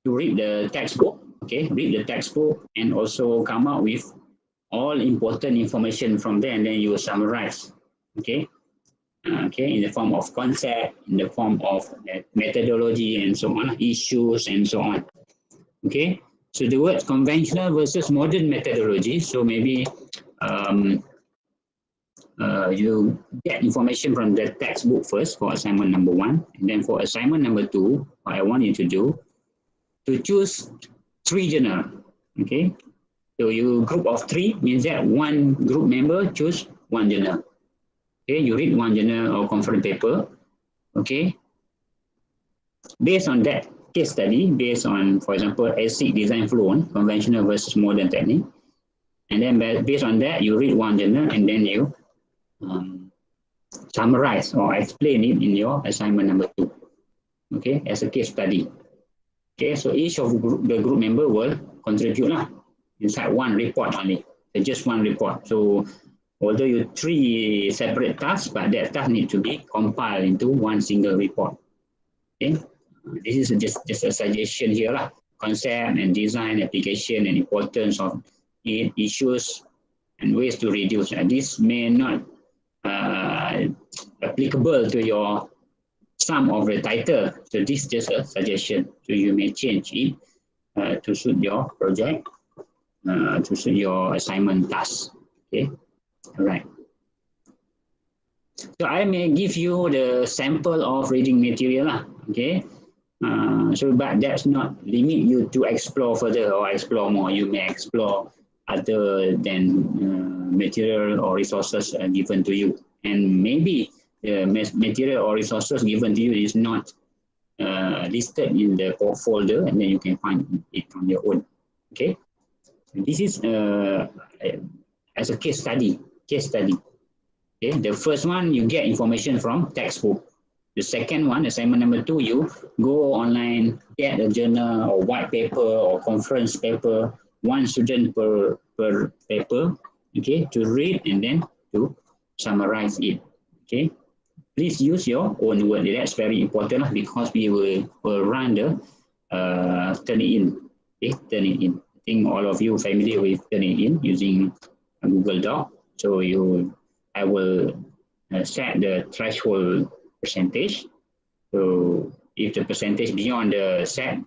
to read the textbook, okay, read the textbook and also come up with all important information from there, and then you summarize, okay, in the form of concept, in the form of methodology and so on, issues and so on, okay. So the word conventional versus modern methodology, so maybe you get information from the textbook first for assignment number 1, and then for assignment number 2, what I want you to do, to choose 3 journal, okay. So you group of 3 means that one group member choose 1 journal. Okay, you read 1 journal or conference paper. Okay. Based on that case study, based on, for example, ASIC design flow, conventional versus modern technique, and then based on that, you read 1 journal and then you summarize or explain it in your assignment number 2. Okay, as a case study. Okay, so each of the group member will contribute inside 1 report only, so just 1 report. So although you 3 separate tasks, but that task need to be compiled into 1 single report. Okay, this is just a suggestion here lah. Concept and design, application and importance of it, issues and ways to reduce. And this may not applicable to your some of the title. So this is just a suggestion. So you may change it to suit your project, to suit your assignment task. Okay, all right. So I may give you the sample of reading material, okay. So but that's not limit you to explore further or explore more. You may explore other than material or resources given to you, and maybe the material or resources given to you is not listed in the folder, and then you can find it on your own. Okay, this is as a case study. Okay, the first one you get information from textbook. The second one, assignment number 2, you go online, get a journal or white paper or conference paper, 1 student per paper, okay, to read and then to summarize it. Okay, please use your own word. That's very important because we will run the Turnitin. Okay, Turnitin. I think all of you familiar with Turnitin using Google Doc. So I will set the threshold percentage. So if the percentage beyond the set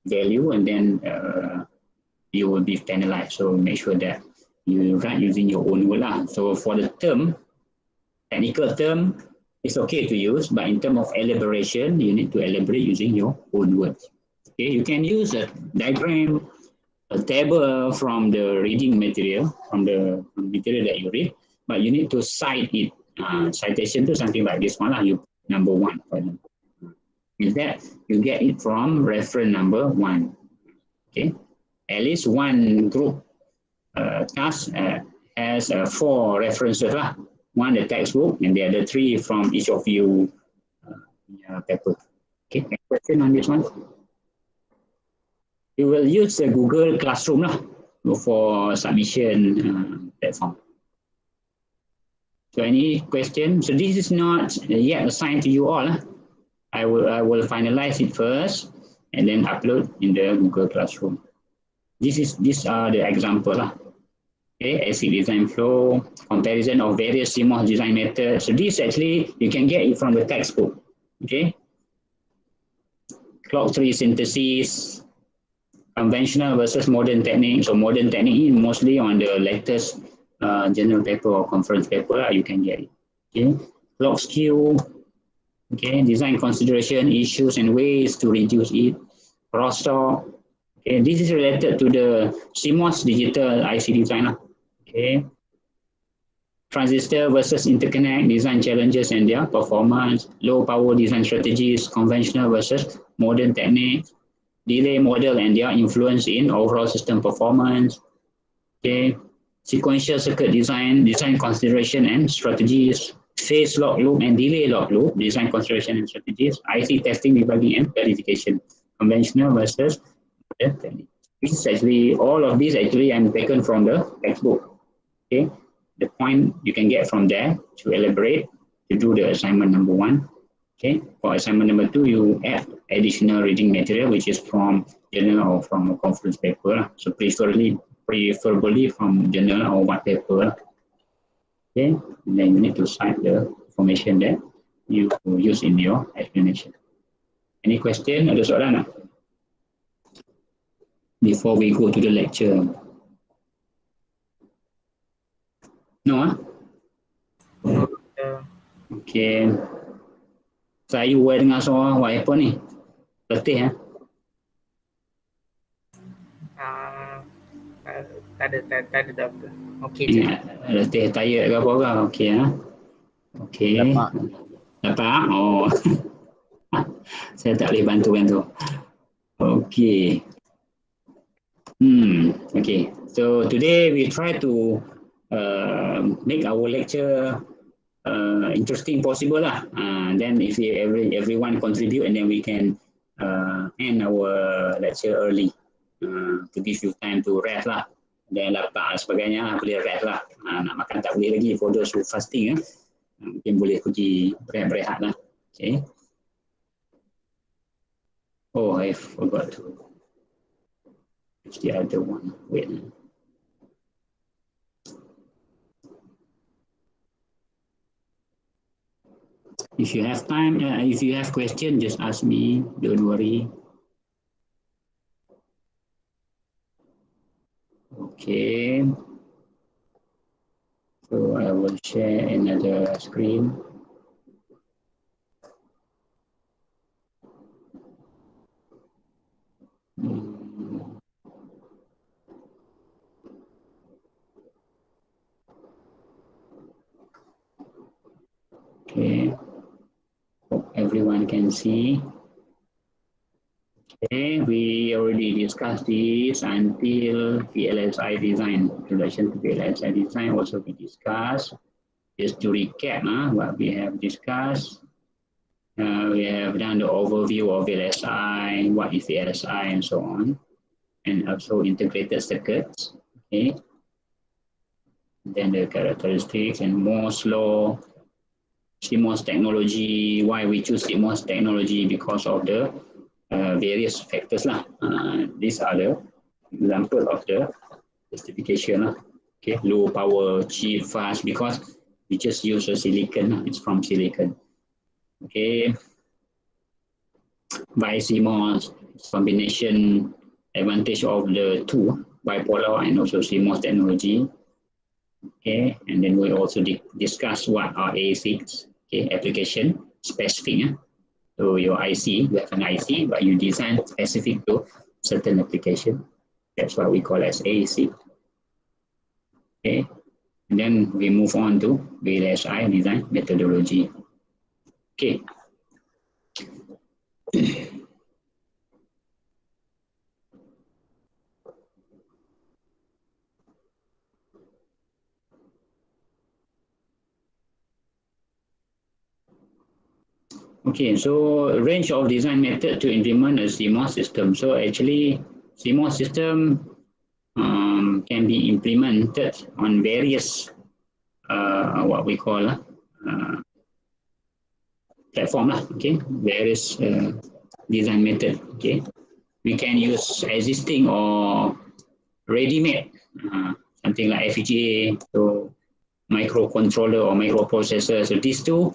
value, and then you will be penalized. So make sure that you write using your own word. So for the term, technical term, it's okay to use, but in terms of elaboration, you need to elaborate using your own words. Okay, you can use a diagram, a table from the reading material, from the material that you read, but you need to cite it. Citation to something like this one, you number 1, for example. Is that you get it from reference number 1. Okay, at least 1 group task has 4 references 1 the textbook, and the other 3 from each of you paper. Okay, any question on this one? You will use the Google Classroom for submission platform. So any question? So this is not yet assigned to you all. I will finalize it first and then upload in the Google Classroom. These are the example. Okay, ASIC design flow, comparison of various CMOS design methods. So this actually you can get it from the textbook. Okay, clock tree synthesis, conventional versus modern technique. So modern technique is mostly on the latest journal paper or conference paper, you can get it. Okay, clock skew, okay, design consideration, issues and ways to reduce it, crosstalk. Okay, this is related to the CMOS digital IC design. Okay, transistor versus interconnect, design challenges and their performance, low power design strategies, conventional versus modern techniques, delay model and their influence in overall system performance. Okay, sequential circuit design, design consideration and strategies, phase lock loop and delay lock loop, design consideration and strategies, IC testing, debugging and verification, conventional versus modern technique. This is actually, all of these actually I'm taken from the textbook. Okay, the point you can get from there to elaborate, to do the assignment number 1. Okay, for assignment number 2, you add additional reading material, which is from journal or from a conference paper. So preferably from journal or white paper. Okay, and then you need to cite the information that you use in your explanation. Any question? Ada soalan tak? Before we go to the lecture. No, ah? No, Okay. Saya dengar suara what happen ni? Letih, tak ada doktor. Okey je. letih, tired ke apa ke? Okay, Okay. Dapat. Dapat? Oh. Saya tak boleh bantu. Okay. Okay. So today we try to make our lecture interesting possible lah. Then if everyone contribute, and then we can end our lecture early to give you time to rest lah. Dan lapar dan sebagainya boleh rest lah. Nak makan tak boleh lagi for those who fasting. Mungkin boleh pergi berehat lah. Okay. Oh, I forgot to. It's the other one. Wait. If you have time, if you have question, just ask me. Don't worry. Okay. So I will share another screen. Okay. Hope everyone can see. Okay, we already discussed this until VLSI design. Introduction to VLSI design also we discussed. Just to recap what we have discussed. We have done the overview of VLSI, what is VLSI, and so on, and also integrated circuits. Okay. Then the characteristics and Moore's law, CMOS technology. Why we choose CMOS technology? Because of the various factors lah. These are the example of the specification lah. Okay, low power, cheap, fast. Because we just use a silicon. It's from silicon. Okay. By CMOS combination advantage of the two, bipolar and also CMOS technology. Okay, and then we also discuss what are ASICs. Okay, application specific. So your IC, you have an IC, but you design specific to certain application. That's what we call as ASIC. Okay, and then we move on to VLSI design methodology. Okay. Okay, so range of design method to implement a CMOS system. So actually, CMOS system can be implemented on various what we call platform lah. Okay, various design method. Okay, we can use existing or ready-made, something like FPGA, so microcontroller or microprocessor. So these two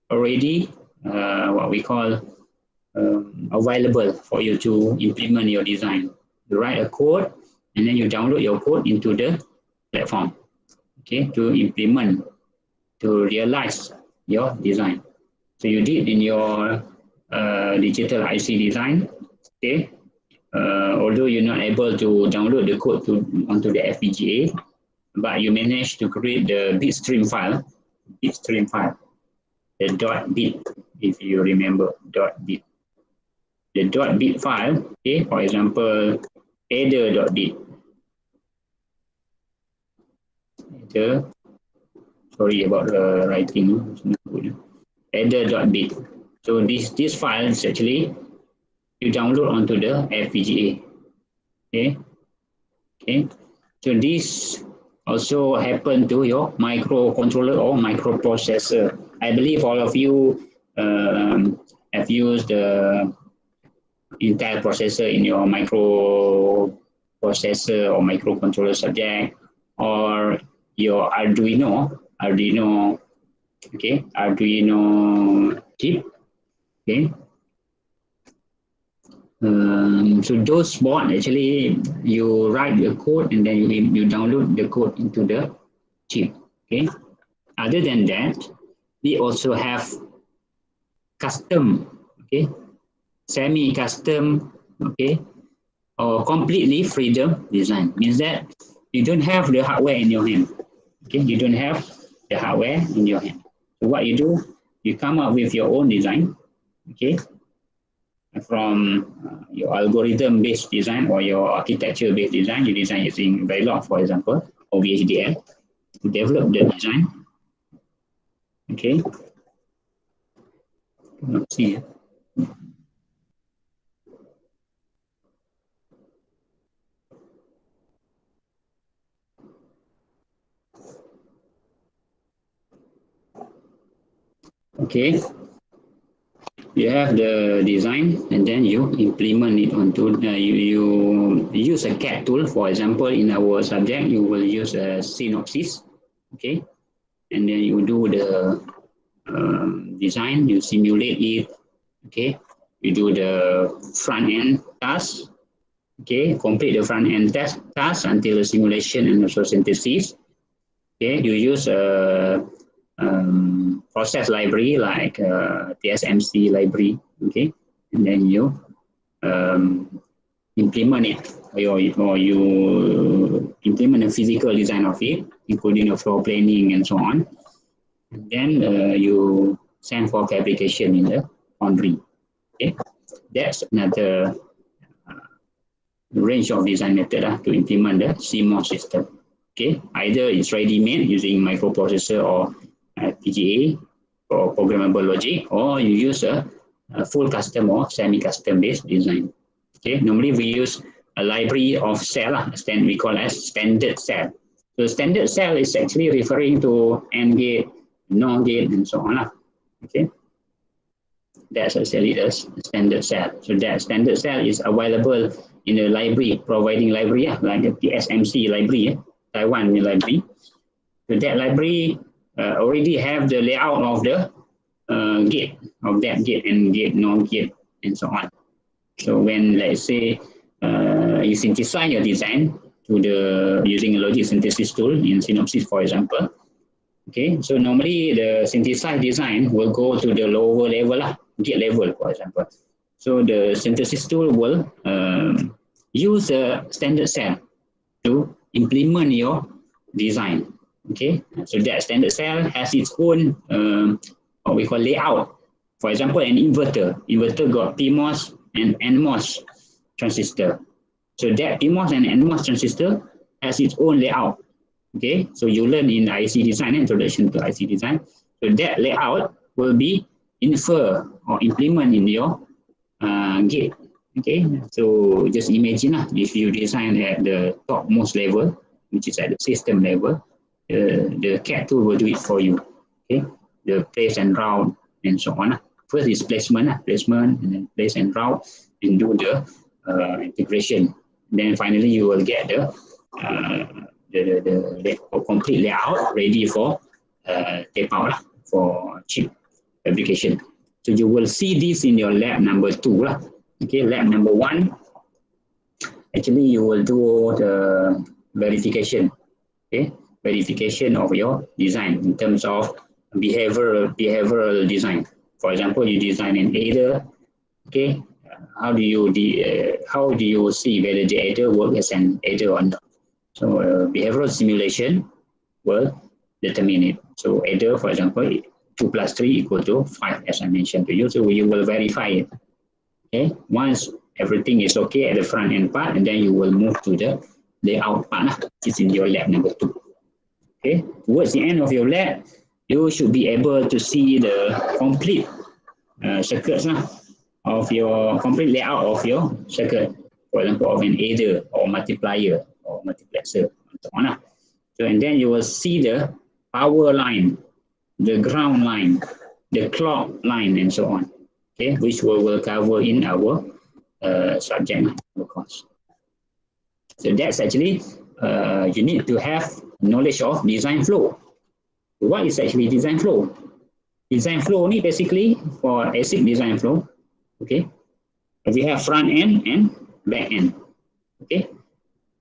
already what we call available for you to implement your design. You write a code and then you download your code into the platform, okay, to implement, to realize your design. So you did in your digital IC design, okay. Although you're not able to download the code onto the FPGA, but you managed to create the bitstream file, the .bit, if you remember, .bit. The .bit file, okay, for example, adder.bit. Sorry about the writing. Adder.bit. So this file is actually you download onto the FPGA. Okay. So this also happen to your microcontroller or microprocessor. I believe all of you have used the Intel processor in your microprocessor or microcontroller subject, or your Arduino, okay, Arduino chip, okay. So those board actually you write the code and then you download the code into the chip, okay. Other than that, we also have custom, okay, semi-custom, okay, or completely freedom design. Means that you don't have the hardware in your hand, okay, you don't have the hardware in your hand. So what you do, you come up with your own design, okay, from your algorithm-based design or your architecture-based design. You design using Verilog, for example, or VHDL to develop the design, okay. Let's see. Okay, you have the design and then you implement it onto you use a CAD tool. For example, in our subject, you will use a synopsis, okay, and then you do the design, you simulate it, okay, you do the front end task, okay, complete the front end task until the simulation and also synthesis. Okay, you use a process library like TSMC library, okay, and then you implement it, or you implement a physical design of it, including the floor planning and so on. And then you send for fabrication in the foundry. Okay, that's another range of design method to implement the CMOS system. Okay, either it's ready-made using microprocessor or PGA or programmable logic, or you use a full custom or semi-custom based design. Okay, normally we use a library of cell, we call as standard cell. So standard cell is actually referring to AND gate, NOR gate, and so on. Okay, that's actually the standard cell. So that standard cell is available in the library, providing library like the TSMC library, Taiwan library. So that library already have the layout of the gate, of that gate and gate, NOR gate, and so on. So when, let's say, you synthesize your design to the using a logic synthesis tool in Synopsys, for example. Okay, so normally the synthesized design will go to the lower level, gate level, for example. So the synthesis tool will use a standard cell to implement your design. Okay, so that standard cell has its own what we call layout. For example, an inverter. Inverter got PMOS and NMOS transistor. So that PMOS and NMOS transistor has its own layout. Okay, so you learn in IC design, introduction to IC design. So that layout will be infer or implement in your gate. Okay, so just imagine if you design at the topmost level, which is at the system level, the CAD tool will do it for you. Okay, the place and route and so on. First is placement, and then place and route, and do the integration. Then finally you will get the complete layout ready for tape out for chip fabrication. So you will see this in your lab number 2. Okay, lab number 1, actually you will do the verification. Okay, verification of your design in terms of behavioral design. For example, you design an adder. Okay, how do you see whether the adder works as an adder or not? So behavioral simulation will determine it. So adder, for example, 2 plus 3 equal to 5, as I mentioned to you. So you will verify it. Okay, once everything is okay at the front end part, and then you will move to the layout part, which is in your lab number 2. Okay, towards the end of your lab, you should be able to see the complete circuits of your complete layout of your circuit, for example, of an adder or multiplier or multiplexer, and so on. So, and then you will see the power line, the ground line, the clock line, and so on. Okay, which we will cover in our subject of course. So that's actually you need to have knowledge of design flow. What is actually design flow? Design flow only basically for ASIC design flow. Okay, we have front end and back end. Okay,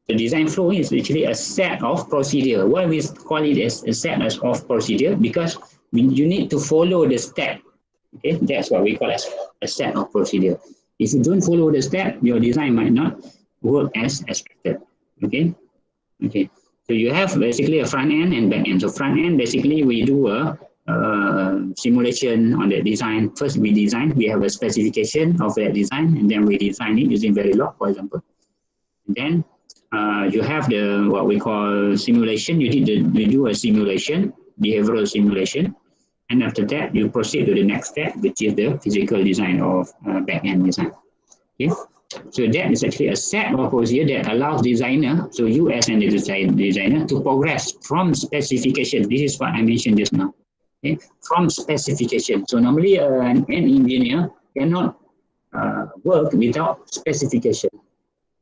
the design flow is actually a set of procedure. Why we call it as a set of procedure? Because you need to follow the step. Okay, that's what we call as a set of procedure. If you don't follow the step, your design might not work as expected. Okay, okay. So you have basically a front end and back end. So front end, basically we do a simulation on the design. First we design, we have a specification of that design, and then we design it using Verilog, for example. And then you have the what we call simulation. You do a simulation, behavioral simulation, and after that you proceed to the next step, which is the physical design of back-end design. Okay, so that is actually a set of procedure that allows designer, so you as a designer, to progress from specification. This is what I mentioned just now. Okay, from specification. So normally an engineer cannot work without specification.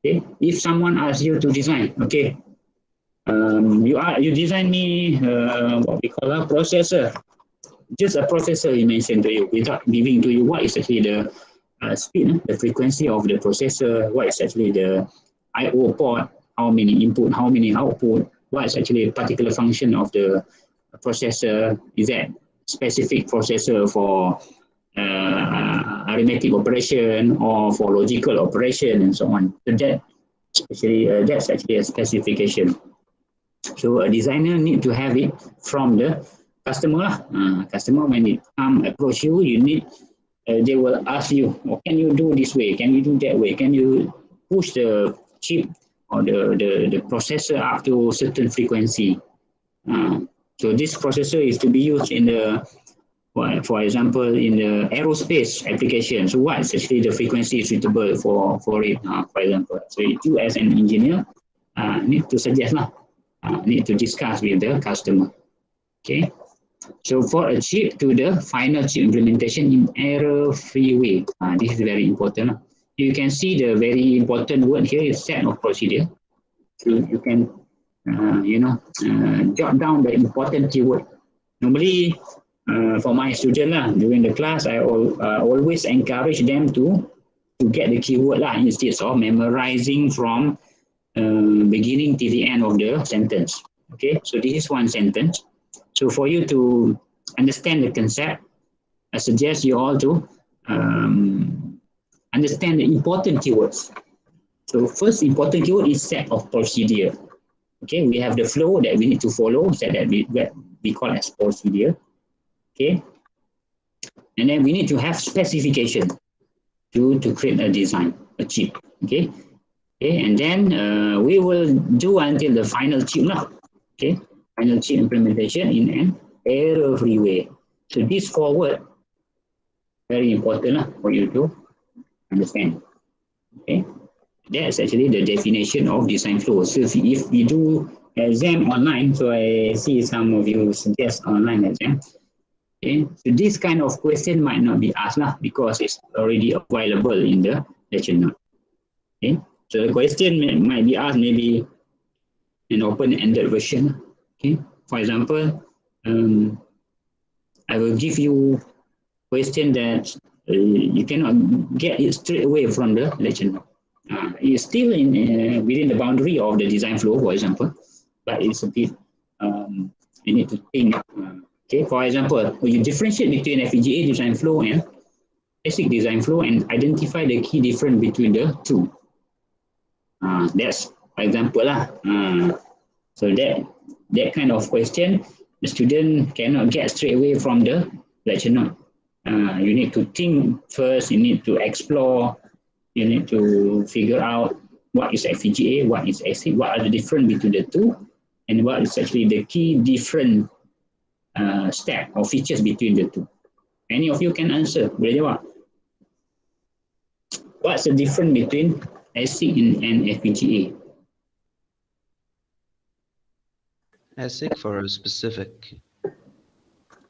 Okay, if someone asks you to design, okay, you design me what we call a processor, just a processor he mentioned to you without giving to you what is actually the speed, the frequency of the processor, what is actually the I/O port, how many input, how many output, what is actually a particular function of the processor, is that specific processor for arithmetic operation or for logical operation and so on. So that's actually a specification. So a designer need to have it from the customer. Customer when it approach you, they will ask you, oh, can you do this way? Can you do that way? Can you push the chip or the processor up to a certain frequency? So this processor is to be used in the, for example, in the aerospace application. So what is actually the frequency suitable for it, for example? So you as an engineer need to suggest need to discuss with the customer. Okay. So for a chip to the final chip implementation in error-free way, this is very important. You can see the very important word here is set of procedure. So you can, jot down the important keyword. Normally, for my student during the class, I always encourage them to get the keyword instead of memorizing from beginning to the end of the sentence. Okay, so this is one sentence. So for you to understand the concept, I suggest you all to understand the important keywords. So first important keyword is set of procedure. Okay, we have the flow that we need to follow, that we call as procedure. Okay, and then we need to have specification to create a design, a chip. Okay, okay, and then we will do until the final chip okay, final chip implementation in an error-free way. So this forward very important for you to understand. Okay, that's actually the definition of design flow. So if you do exam online, so I see some of you suggest online exam. Okay, so this kind of question might not be asked because it's already available in the lecture note. Okay, so the question might be asked maybe an open-ended version. Okay, for example, I will give you question that you cannot get it straight away from the lecture note. It's still within the boundary of the design flow, for example, but it's a bit you need to think. Okay, for example, you differentiate between FPGA design flow and ASIC design flow and identify the key difference between the two. That's for example so that kind of question the student cannot get straight away from the lecture note. You need to think first, you need to explore, you need to figure out what is FPGA, what is ASIC, what are the difference between the two, and what is actually the key different step or features between the two. Any of you can answer. Boleh jawab? What's the difference between ASIC and FPGA? ASIC for a specific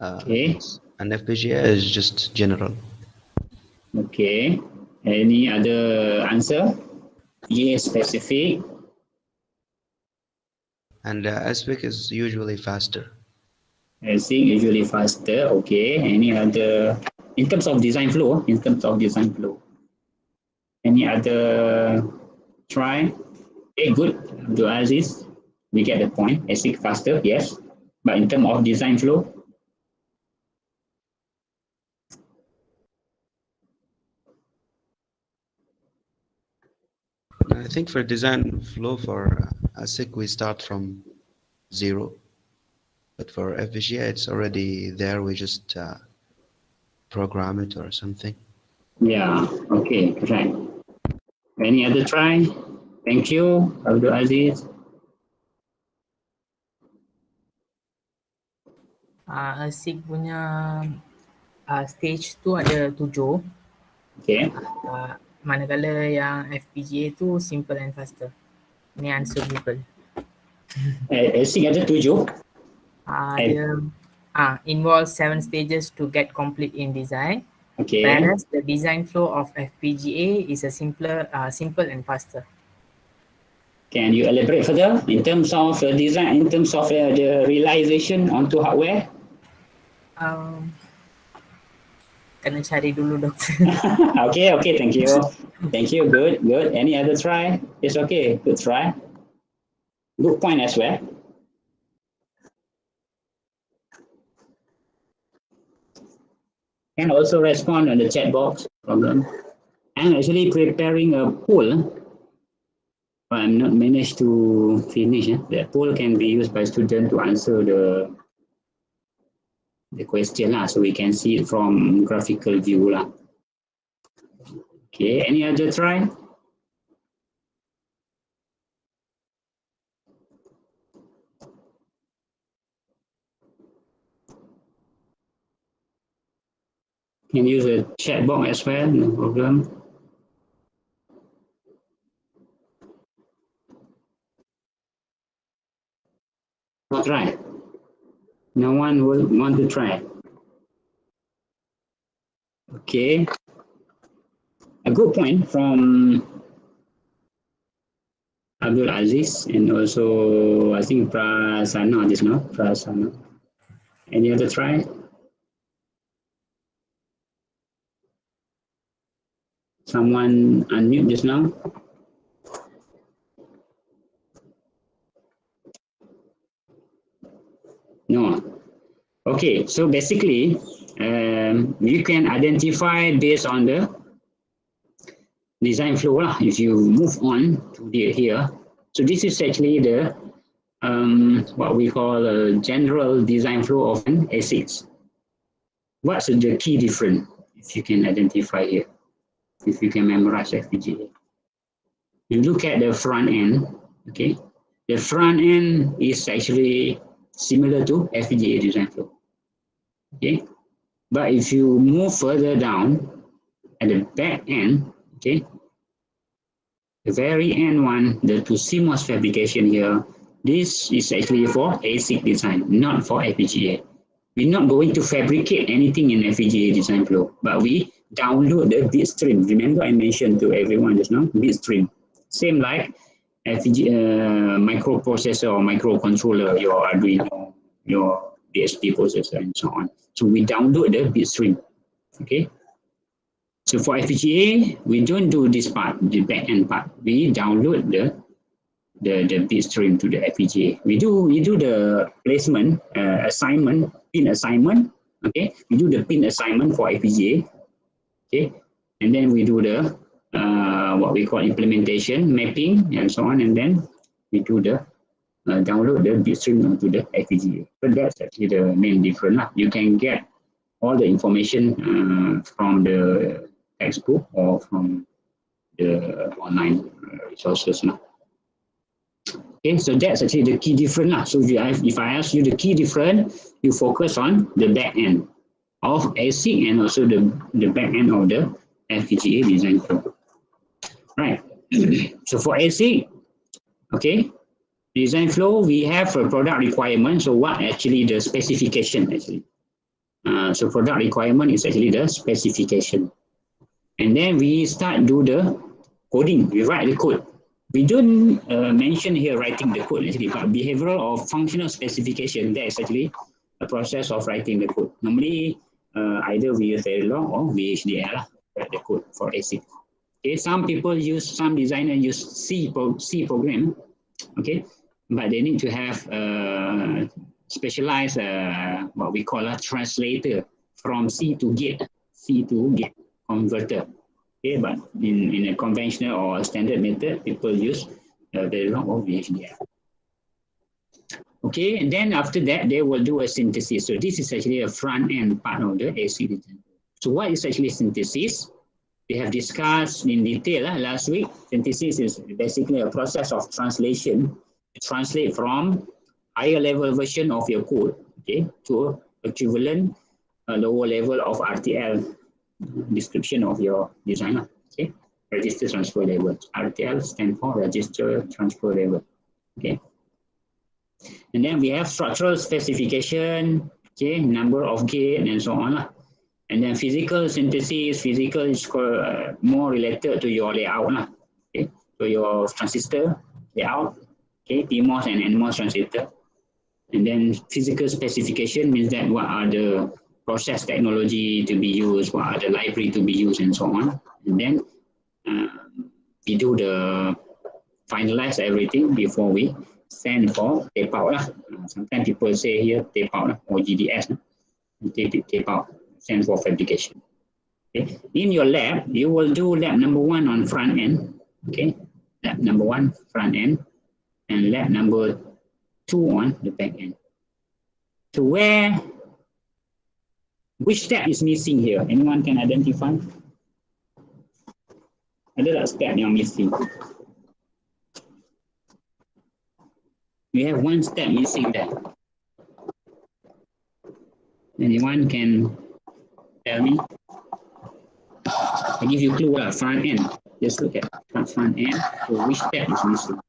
Okay. And FPGA is just general. Okay. Any other answer? Yeah, specific. And ASIC is usually faster. ASIC usually faster. Okay. Any other? In terms of design flow. In terms of design flow. Any other try? Okay, good. Abdul Aziz, we get the point. ASIC faster, yes. But in terms of design flow, I think for design flow for ASIC, we start from 0. But for FPGA, it's already there. We just program it or something. yeah, okay, correct. Any other try? Thank you, Abdul Aziz. ASIC punya stage tu ada 7. Okay. Manakala yang FPGA tu simple and faster. Ni answer Google. ASIC ada 7. Dia involves 7 stages to get complete in design. Okay. Whereas the design flow of FPGA is a simple and faster. Can you elaborate further in terms of design, in terms of the realization onto hardware? Kena cari dulu doktor. Okay, okay, thank you. Thank you, good, good. Any other try? It's okay, good try. Good point as well. Can also respond on the chat box problem. I'm actually preparing a poll, but I'm not managed to finish. That poll can be used by students to answer the question so we can see it from graphical view . Okay, any other try? Can use a chat box as well, no problem. Not try. No one will want to try. Okay. A good point from Abdul Aziz and also I think Prasana just now. Prasana. Any other try? Someone unmute just now? No. Okay, so basically, you can identify based on the design flow if you move on to here. So this is actually the what we call a general design flow of an ASIC. What's the key difference if you can identify here? If you can memorize FPGA. You look at the front end, okay? The front end is actually similar to FPGA design flow, okay? But if you move further down at the back end, okay, the very end one, the to CMOS fabrication here, this is actually for ASIC design, not for FPGA. We're not going to fabricate anything in FPGA design flow, but we download the bit stream. Remember I mentioned to everyone just now, bit stream. Same like FPGA microprocessor or microcontroller, your Arduino, your DSP processor and so on. So we download the bit stream, okay? So for FPGA, we don't do this part, the back end part. We download the bit stream to the FPGA. We do the placement assignment, pin assignment. Okay, we do the pin assignment for FPGA. Okay, and then we do the what we call implementation, mapping, and so on, and then we do the download the bit stream onto the FPGA. So that's actually the main difference. You can get all the information from the textbook or from the online resources. Okay, so that's actually the key difference. So if I ask you the key difference, you focus on the back end of ASIC and also the back end of the FPGA design flow. Right. So for ASIC, okay, design flow, we have a product requirement. So what actually the specification actually? So product requirement is actually the specification. And then we start do the coding. We write the code. We don't mention here writing the code actually, but behavioral or functional specification, that is actually a process of writing the code. Normally, either we use Verilog or VHDL, write the code for ASIC. Okay, some designers use C program, okay, but they need to have specialized what we call a translator from C to gate converter. Okay, but in a conventional or standard method, people use Verilog or VHDL. Okay, and then after that, they will do a synthesis. So this is actually a front end part of the ASIC design. So what is actually synthesis? We have discussed in detail last week. Synthesis is basically a process of translation. Translate from higher level version of your code, okay, to equivalent lower level of RTL description of your design. Okay, register transfer level. RTL stands for register transfer level. Okay. And then we have structural specification, okay, number of gate and so on. And then physical synthesis, physical is more related to your layout. Okay, so your transistor layout, okay, PMOS and NMOS transistor. And then physical specification means that what are the process technology to be used, what are the library to be used and so on. And then we do the finalize everything before we send for tape out. Sometimes people say here tape out or GDS, tape out, send for fabrication. Okay. In your lab, you will do lab number 1 on front end. Okay, lab number 1 front end, and lab number 2 on the back end. So which step is missing here? Anyone can identify? Ada tak step yang missing? We have one step missing there. Anyone can tell me? I give you a clue lah, front end. Just look at front end. So which step is missing?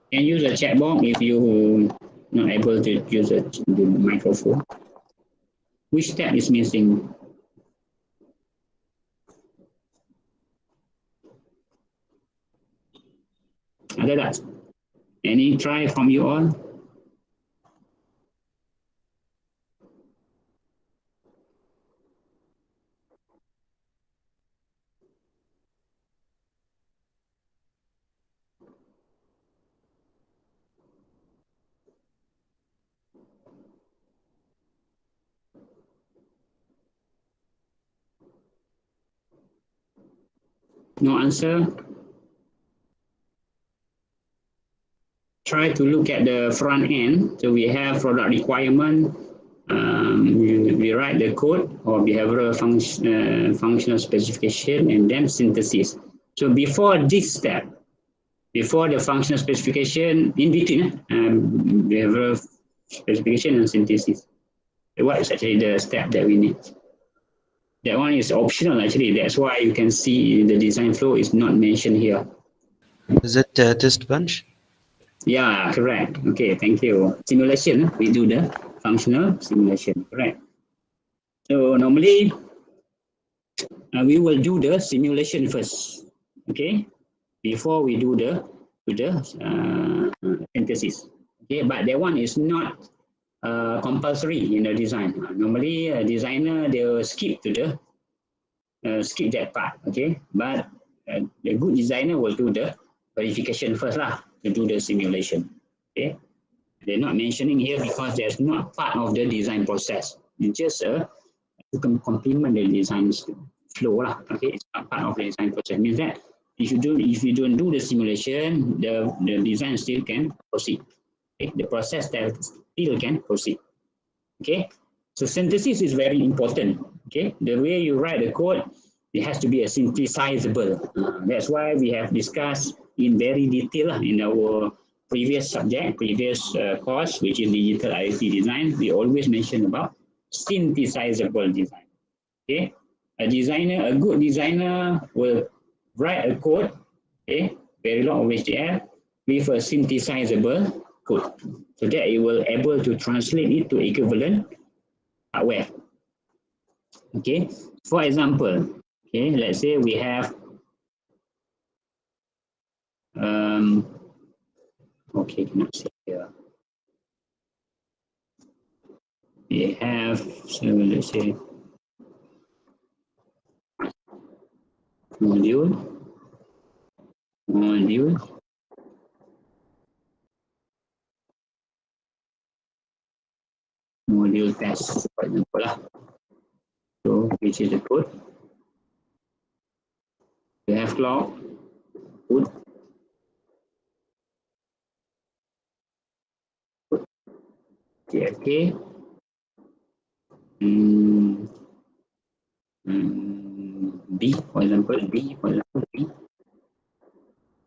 Can use the chat box if you not able to use the microphone. Which step is missing? Ada tak? Any try from you all? No answer? Try to look at the front end. So we have product requirement. We write the code or behavioral functional specification and then synthesis. So before this step, before the functional specification, in between behavioral specification and synthesis, what is actually the step that we need? That one is optional actually. That's why you can see the design flow is not mentioned here. Is it test bench? Yeah, correct. Okay, thank you. Simulation, we do the functional simulation, correct. So normally, we will do the simulation first, okay, before we do the synthesis. Okay, but that one is not compulsory in the design. Normally, a designer, they will skip that part, okay, but the good designer will do the verification first lah, to do the simulation. Okay, they're not mentioning here because there's not part of the design process. It's just to complement the design flow lah. Okay, it's not part of the design process. It means that if you don't do the simulation, the design still can proceed. Okay, the process still can proceed. Okay, so synthesis is very important. Okay, the way you write the code, it has to be a synthesizable. That's why we have discussed in very detail in our previous course, which is digital IoT design. We always mention about synthesizable design. Okay, a good designer will write a code, okay, Verilog or HDL, with a synthesizable code, so that it will able to translate it to equivalent hardware. Okay, for example, okay, let's say we have okay, cannot see here. We have, so let's say module test, for example lah. So which is the code? We have clock, code, JFK, B, for example, B,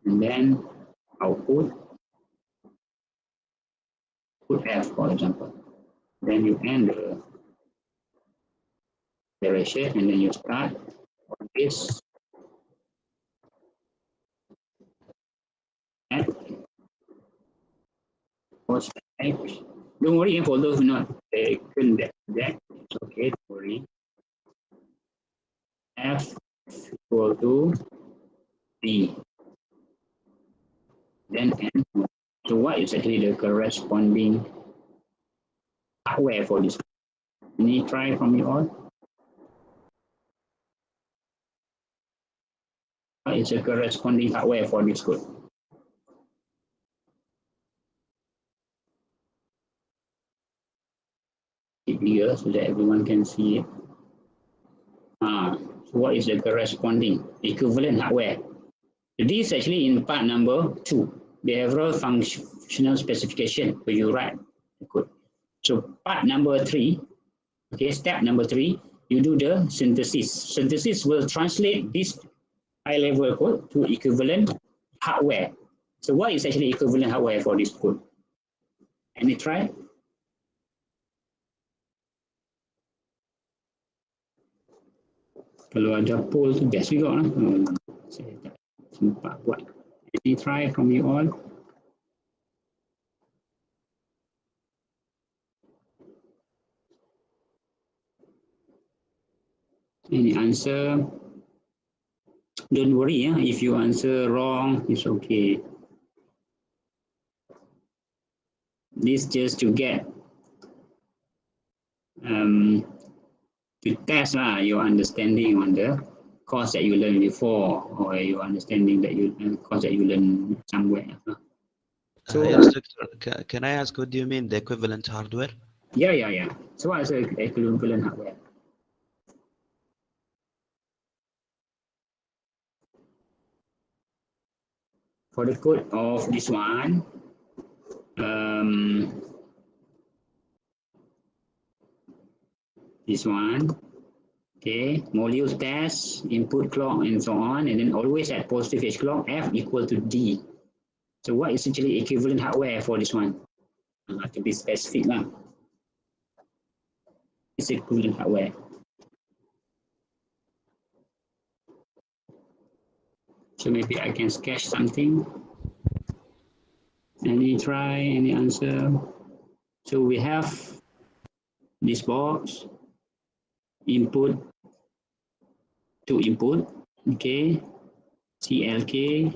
and then output, put F, for example. Then you end the operation, and then you start on this at post F. Don't worry, for those who not taken that, it's okay, don't worry. F equal to B, then N. So what is actually the corresponding hardware for this? Any try from you all? What is the corresponding hardware for this code? It bigger so that everyone can see it. So what is the corresponding equivalent hardware? This is actually in part number 2, behavioral functional specification, where you write the code. So part number 3, okay, step number 3, you do the synthesis. Synthesis will translate this high-level code to equivalent hardware. So what is actually equivalent hardware for this code? Any try? Kalau ada poll tu best juga lah. Saya tak sempat buat. Any try from you all? Any answer? Don't worry, if you answer wrong, it's okay. This just to get to test your understanding on the course that you learned before, or your understanding that you course that you learned somewhere. So Instructor, can I ask, what do you mean the equivalent hardware? Yeah. So what is the equivalent hardware? For the code of this one, okay, modules test, input clock, and so on, and then always at positive H clock, F equal to D. So what is actually equivalent hardware for this one? To be specific lah. It's equivalent hardware. So maybe I can sketch something. Any try, any answer? So we have this box, input to input, okay, CLK,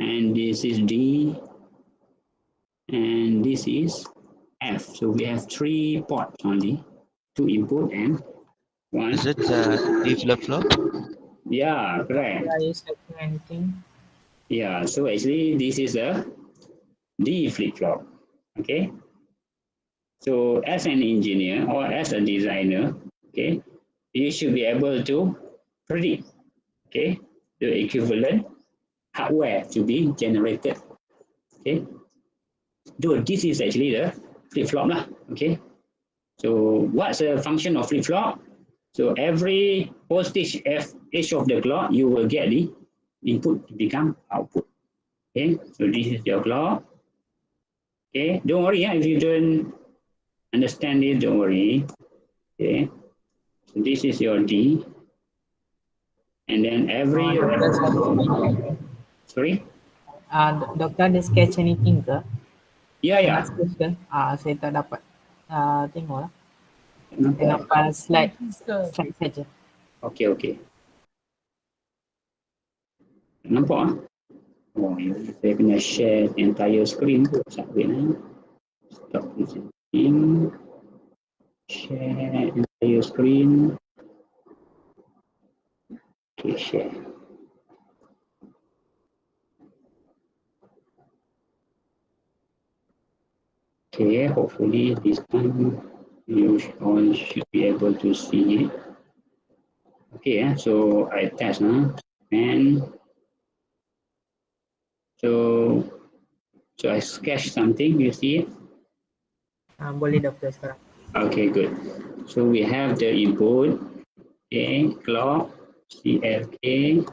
and this is D, and this is F. So we have 3 ports only, 2 input and 1. Is it D flip-flop? Yeah, correct. Are you selecting anything? Yeah, so actually this is a D flip-flop, okay? So as an engineer or as a designer, okay, you should be able to predict, okay, the equivalent hardware to be generated, okay? Though this is actually the flip-flop lah, okay? So what's the function of flip-flop? So every postage edge of the clock, you will get the input to become output, okay? So this is your clock, okay? Don't worry, if you don't understand it, don't worry, okay? So this is your D, And then every sorry, doktor ada sketch anything ke? yeah, Tengah yeah. sketch ke? Saya tak dapat tengok lah. Nampak? Nampak slide saja. Okay, okay. Nampak ah? Oh, saya kena share entire screen tu. Sekejap stop presenting. Share entire screen. Okay, share. Okay, hopefully this time you all should be able to see it. Okay, so I test and so I sketch something, you see it? Boleh doktor sekarang. Okay, good. So we have the input, okay, clock, CLK,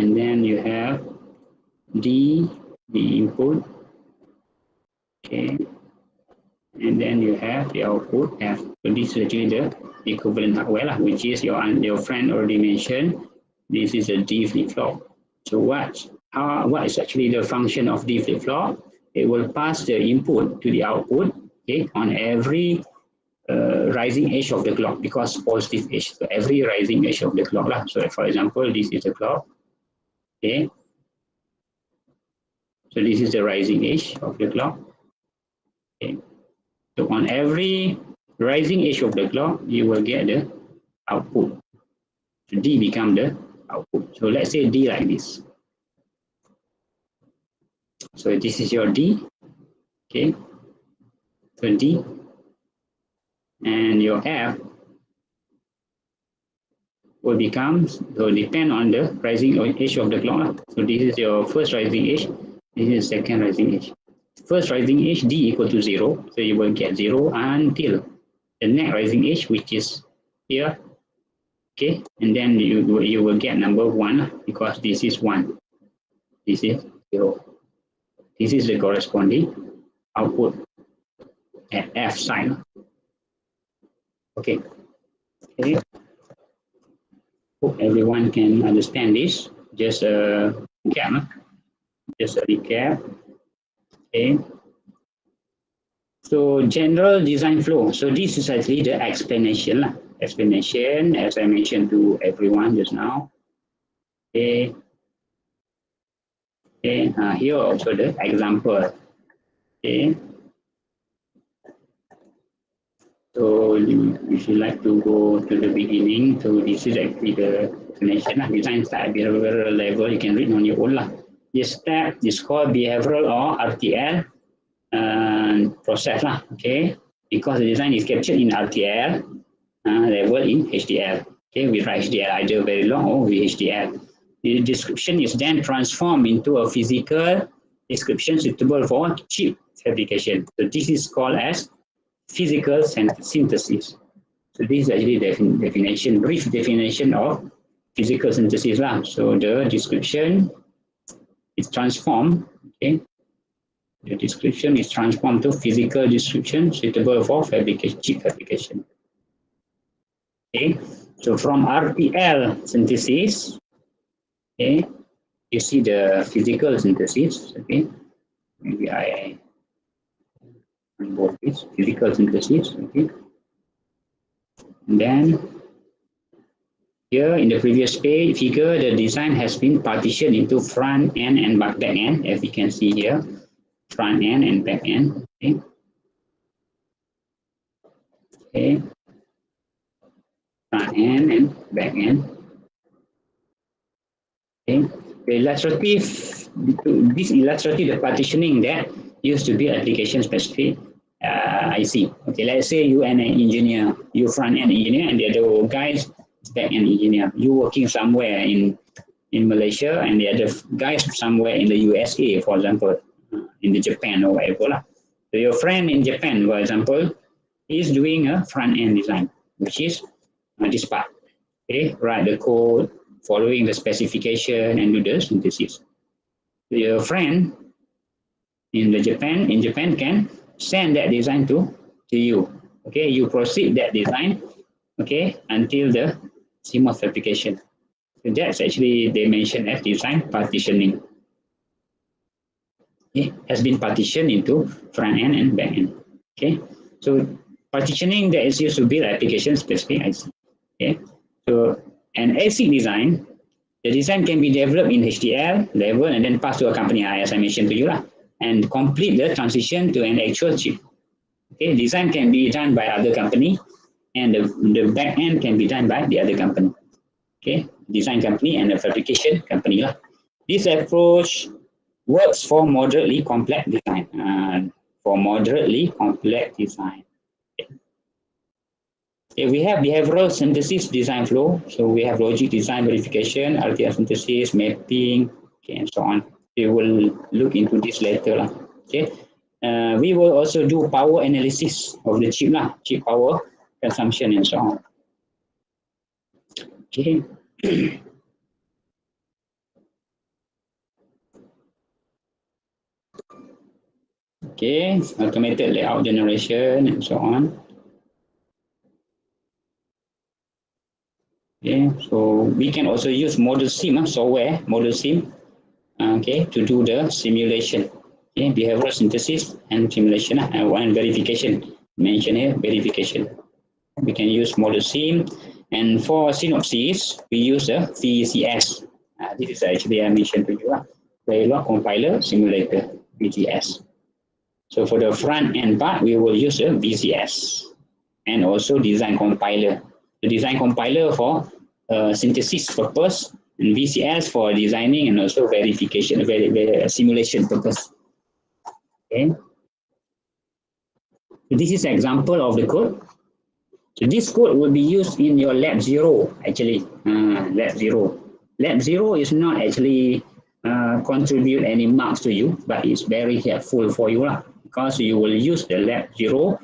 and then you have D, the input, okay, and then you have the output F. So this is actually the equivalent hardware, which is your friend already mentioned. This is a D flip-flop. So what is actually the function of D flip-flop? It will pass the input to the output, okay, on every rising edge of the clock, because positive edge. So every rising edge of the clock. So for example, this is the clock, okay. So this is the rising edge of the clock, okay. So on every rising edge of the clock, you will get the output. So D become the output. So let's say D like this. So this is your D, okay. So D, and your F will become, so depend on the rising edge of the clock. So this is your first rising edge, this is second rising edge. First rising edge, D equal to 0, so you will get 0 until the next rising edge, which is here, okay, and then you will get number 1 because this is 1, this is 0. This is the corresponding output at F side. Okay. Okay. Hope everyone can understand this. Just a recap. Okay. So general design flow. So this is actually the explanation. Explanation, as I mentioned to everyone just now. Okay. Okay. Here also the example. Okay. So if you like to go to the beginning, so this is actually the explanation. Design style behavioral level, you can read on your own. This step is called behavioral or RTL process. Okay, because the design is captured in RTL level in HDL. Okay, we write HDL either very long or VHDL. The description is then transformed into a physical description suitable for chip fabrication. So this is called as physical synthesis. So this is actually definition, brief definition of physical synthesis. So the description is transformed, okay. The description is transformed to physical description suitable for fabrication, chip fabrication. Okay, so from RTL synthesis, okay, you see the physical synthesis, okay. Maybe I unboard this physical synthesis, okay. And then here in the previous page figure, the design has been partitioned into front end and back end, as you can see here, front end and back end. Okay. Okay. Front end and back end. Okay. The illustrative partitioning that used to be application specific IC. Okay, let's say you an engineer, you front end engineer, and the other guys back end engineer. You working somewhere in Malaysia, and the other guys somewhere in the USA, for example, in the Japan or whatever. So your friend in Japan, for example, is doing a front end design, which is this part. Okay, write the code, following the specification, and do the synthesis. So your friend in Japan can send that design to you. Okay, you proceed that design, okay, until the CMOS fabrication. So that's actually they mentioned as design partitioning. It has been partitioned into front end and back end. Okay, so partitioning that is used to build application specific IC. Okay, so an ASIC design, the design can be developed in HDL level and then passed to a company, as I mentioned to you, and complete the transition to an actual chip. Okay, design can be done by other company, and the back end can be done by the other company. Okay, design company and the fabrication company. This approach works for moderately complex design. For moderately complex design. Okay, we have behavioral synthesis design flow. So we have logic design verification, RTL synthesis, mapping, okay, and so on. We will look into this later. Okay. We will also do power analysis of the chip, chip power consumption and so on. Okay. Okay, automated layout generation and so on. Okay, so we can also use model sim software, model sim, okay, to do the simulation. Okay, behavioral synthesis and simulation and one verification. Mention here verification. We can use model sim, and for synopsis we use the VCS. This is actually I mentioned to you, Verilog compiler simulator VCS. So for the front end part, we will use the VCS and also design compiler. The design compiler for synthesis purpose, and VCS for designing and also verification, simulation purpose. Okay. So this is an example of the code. So this code will be used in your lab 0 actually. Lab 0. Lab 0 is not actually contribute any marks to you, but it's very helpful for you because you will use the lab 0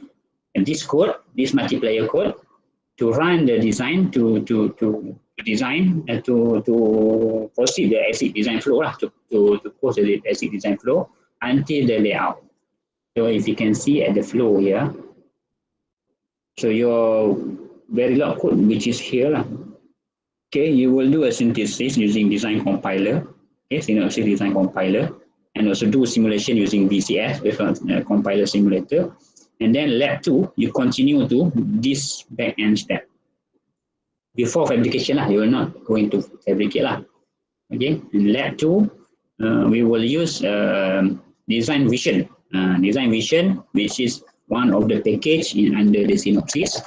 and this code, this multiplayer code, to run the design to design to proceed the ASIC design flow to post the ASIC design flow until the layout. So if you can see at the flow here, so your Verilog code which is here, okay, you will do a synthesis using design compiler, okay, synopsis design compiler, and also do simulation using VCS with a compiler simulator. And then lab 2, you continue to this back end step. Before fabrication, you will not going to fabricate. Okay, in lab 2, we will use design vision. Design vision, which is one of the package under the synopsis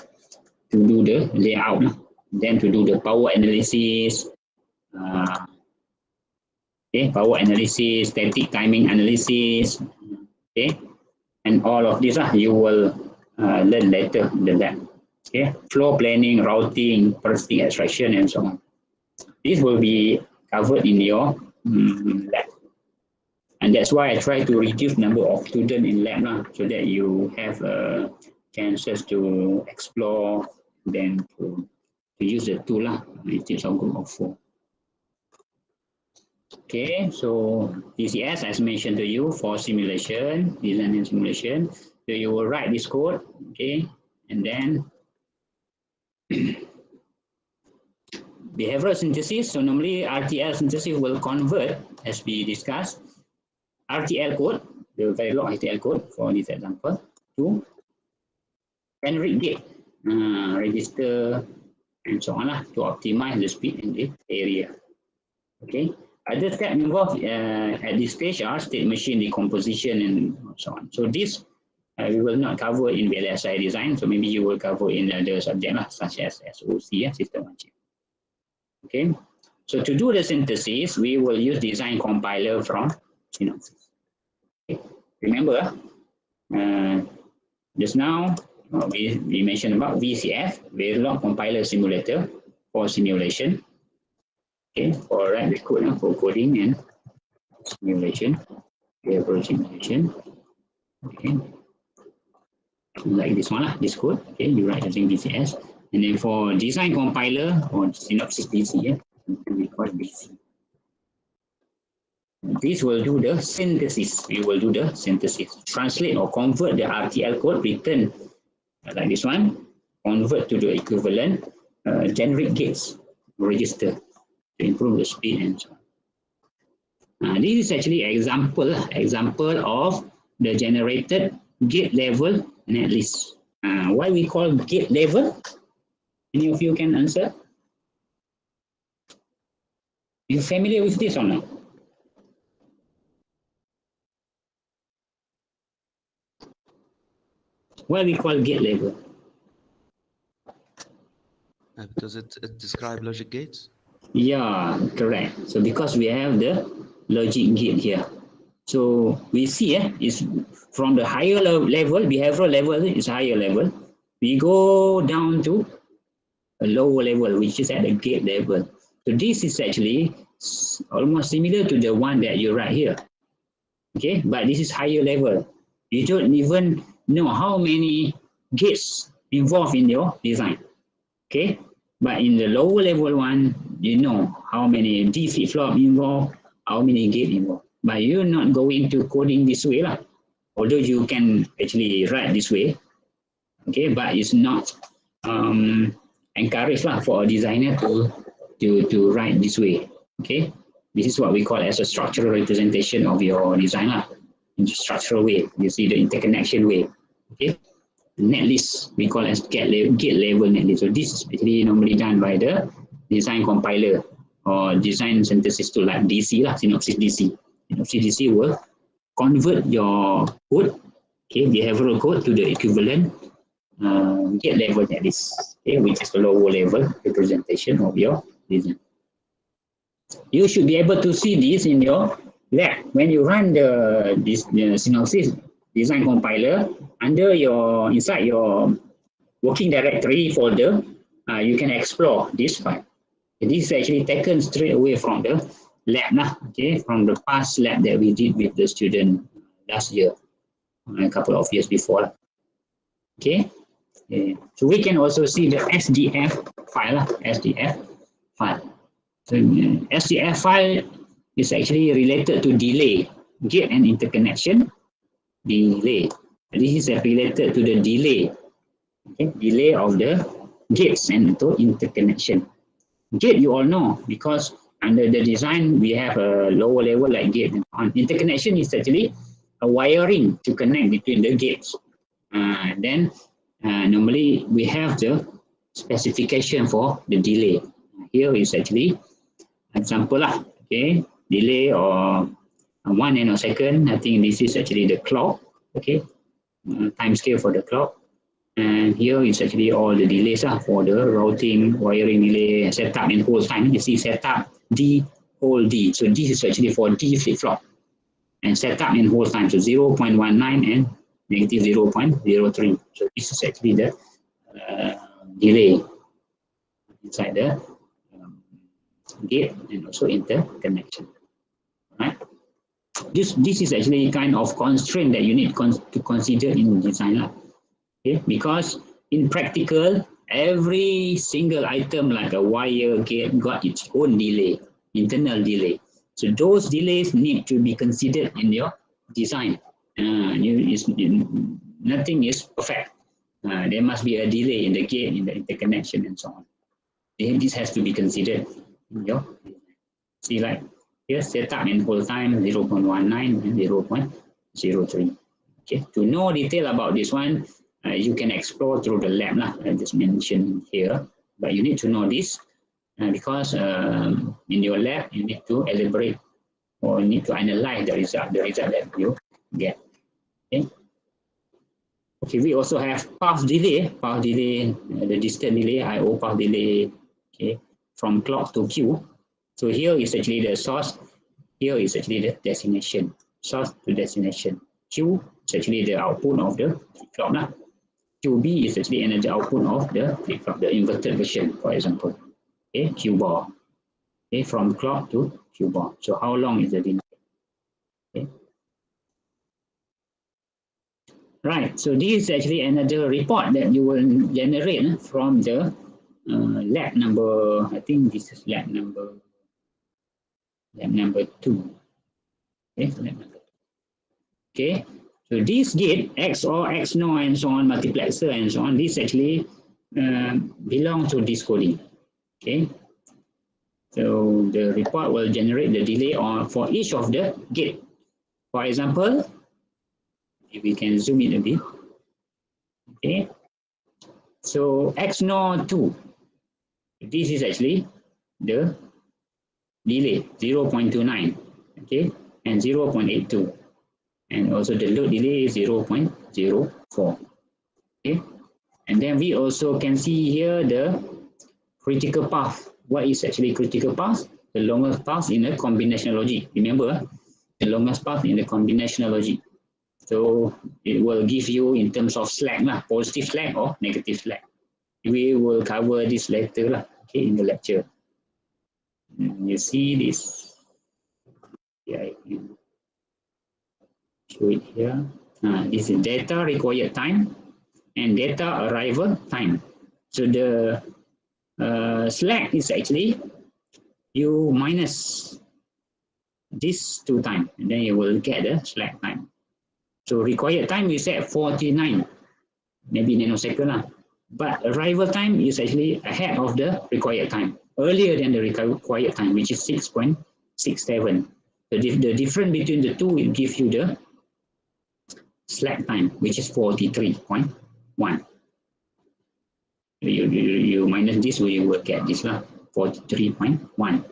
to do the layout, then to do the power analysis, okay, power analysis, static timing analysis, okay, and all of this you will learn later in the lab. Okay, floor planning, routing, parasitic extraction, and so on. This will be covered in your lab. And that's why I try to reduce number of students in lab so that you have chances to explore, then to use the tool instead of group of 4. Okay, so VCS as mentioned to you for simulation, design and simulation. So you will write this code, okay, and then behavioral synthesis. So normally RTL synthesis will convert, as we discussed, RTL code, the Verilog RTL code for this example, to generic gate, register, and so on to optimize the speed and the area. Okay. Other steps involved at this stage are state machine decomposition and so on. So this we will not cover in VLSI design. So maybe you will cover in other subjects such as SOC, system on chip. Okay. So to do the synthesis, we will use design compiler from synopsis. Okay. Remember, just now we mentioned about VCF, Verilog compiler simulator for simulation. Okay, for write the code for coding and simulation, behavioral simulation. Okay, like this one, this code. Okay, you write using VCS, and then for design compiler or synopsis DC, we call it BC. This will do the synthesis. We will do the synthesis, translate or convert the RTL code written like this one, convert to the equivalent generic gates register to improve the speed and so on. This is actually example of the generated gate level netlist. Why we call gate level? Any of you can answer? You familiar with this or not? Why we call gate level? Because it describes logic gates. Yeah, correct. So because we have the logic gate here. So we see is from the higher level, behavioral level is higher level. We go down to a lower level, which is at the gate level. So this is actually almost similar to the one that you write here. Okay, but this is higher level. You don't even know how many gates involved in your design. Okay, but in the lower level one, you know how many D flip-flop involved, how many gate involved. But you're not going to coding this way lah. Although you can actually write this way, okay, but it's not encouraged lah for a designer to write this way. Okay, this is what we call as a structural representation of your design lah. In structural way, you see the interconnection way. Okay, netlist we call as gate level netlist. So this is actually normally done by the design compiler or design synthesis tool like DC lah, Synopsys DC. Synopsys DC will convert your code, okay, behavioral code to the equivalent gate level netlist, okay, which is the lower level representation of your design. You should be able to see this in your lab when you run the Synopsys design compiler under your inside your working directory folder. You can explore this file. This is actually taken straight away from the lab, okay, from the past lab that we did with the student last year, a couple of years before. Okay, so we can also see the SDF file, SDF file. So SDF file is actually related to delay, gate and interconnection delay. This is related to the delay, okay, delay of the gates and to interconnection. Gate you all know because under the design we have a lower level like gate. Interconnection is actually a wiring to connect between the gates. Then normally we have the specification for the delay. Here is actually example lah, okay, delay or 1 nanosecond. I think this is actually the clock, okay, time scale for the clock. And here is actually all the delays for the routing, wiring delay, setup and hold time. You see setup D, hold D. So this is actually for D flip-flop. And setup and hold time. So 0.19 and negative 0.03. So this is actually the delay inside the gate and also interconnection. Right? This is actually kind of constraint that you need to consider in design. Okay, because in practical, every single item like a wire gate got its own delay, internal delay. So those delays need to be considered in your design. Nothing is perfect. There must be a delay in the gate, in the interconnection and so on. This has to be considered in your design. See, like here, setup and hold time 0.19 and 0.03. Okay, to know detail about this one, you can explore through the lab I just mentioned here, but you need to know this because in your lab you need to elaborate or need to analyze the result that you get. Okay. Okay, we also have path delay, the distance delay, I/O path delay, okay, from clock to queue. So here is actually the source, here is actually the destination, source to destination. Q is actually the output of the flip-flop. QB is actually another output of the flip-flop, the inverted version, for example. Okay, Q bar. Okay, from clock to Q bar. So how long is the delay? Okay. Right, so this is actually another report that you will generate from the lab number, I think this is lab number 2. Okay, lab number 2. Okay, so this gate, XOR, XNOR, and so on, multiplexer, and so on, this actually belong to this coding. Okay, So the report will generate the delay for each of the gate. For example, if we can zoom in a bit. Okay. So XNOR 2, this is actually the delay 0.29, okay, and 0.82, and also the load delay is 0.04. Okay, and then we also can see here the critical path. What is actually critical path? The longest path in the combinational logic. Remember, the longest path in the combinational logic. So it will give you in terms of slack, positive slack or negative slack. We will cover this later, okay, in the lecture. You see this. Yeah, I can show it here. This is data required time and data arrival time. So the slack is actually you minus this 2 times, and then you will get the slack time. So required time is at 49, maybe nanosecond, but arrival time is actually ahead of the required time, earlier than the required time, which is 6.67. The difference between the two will give you the slack time, which is 43.1. You minus this, you will get this 43.1.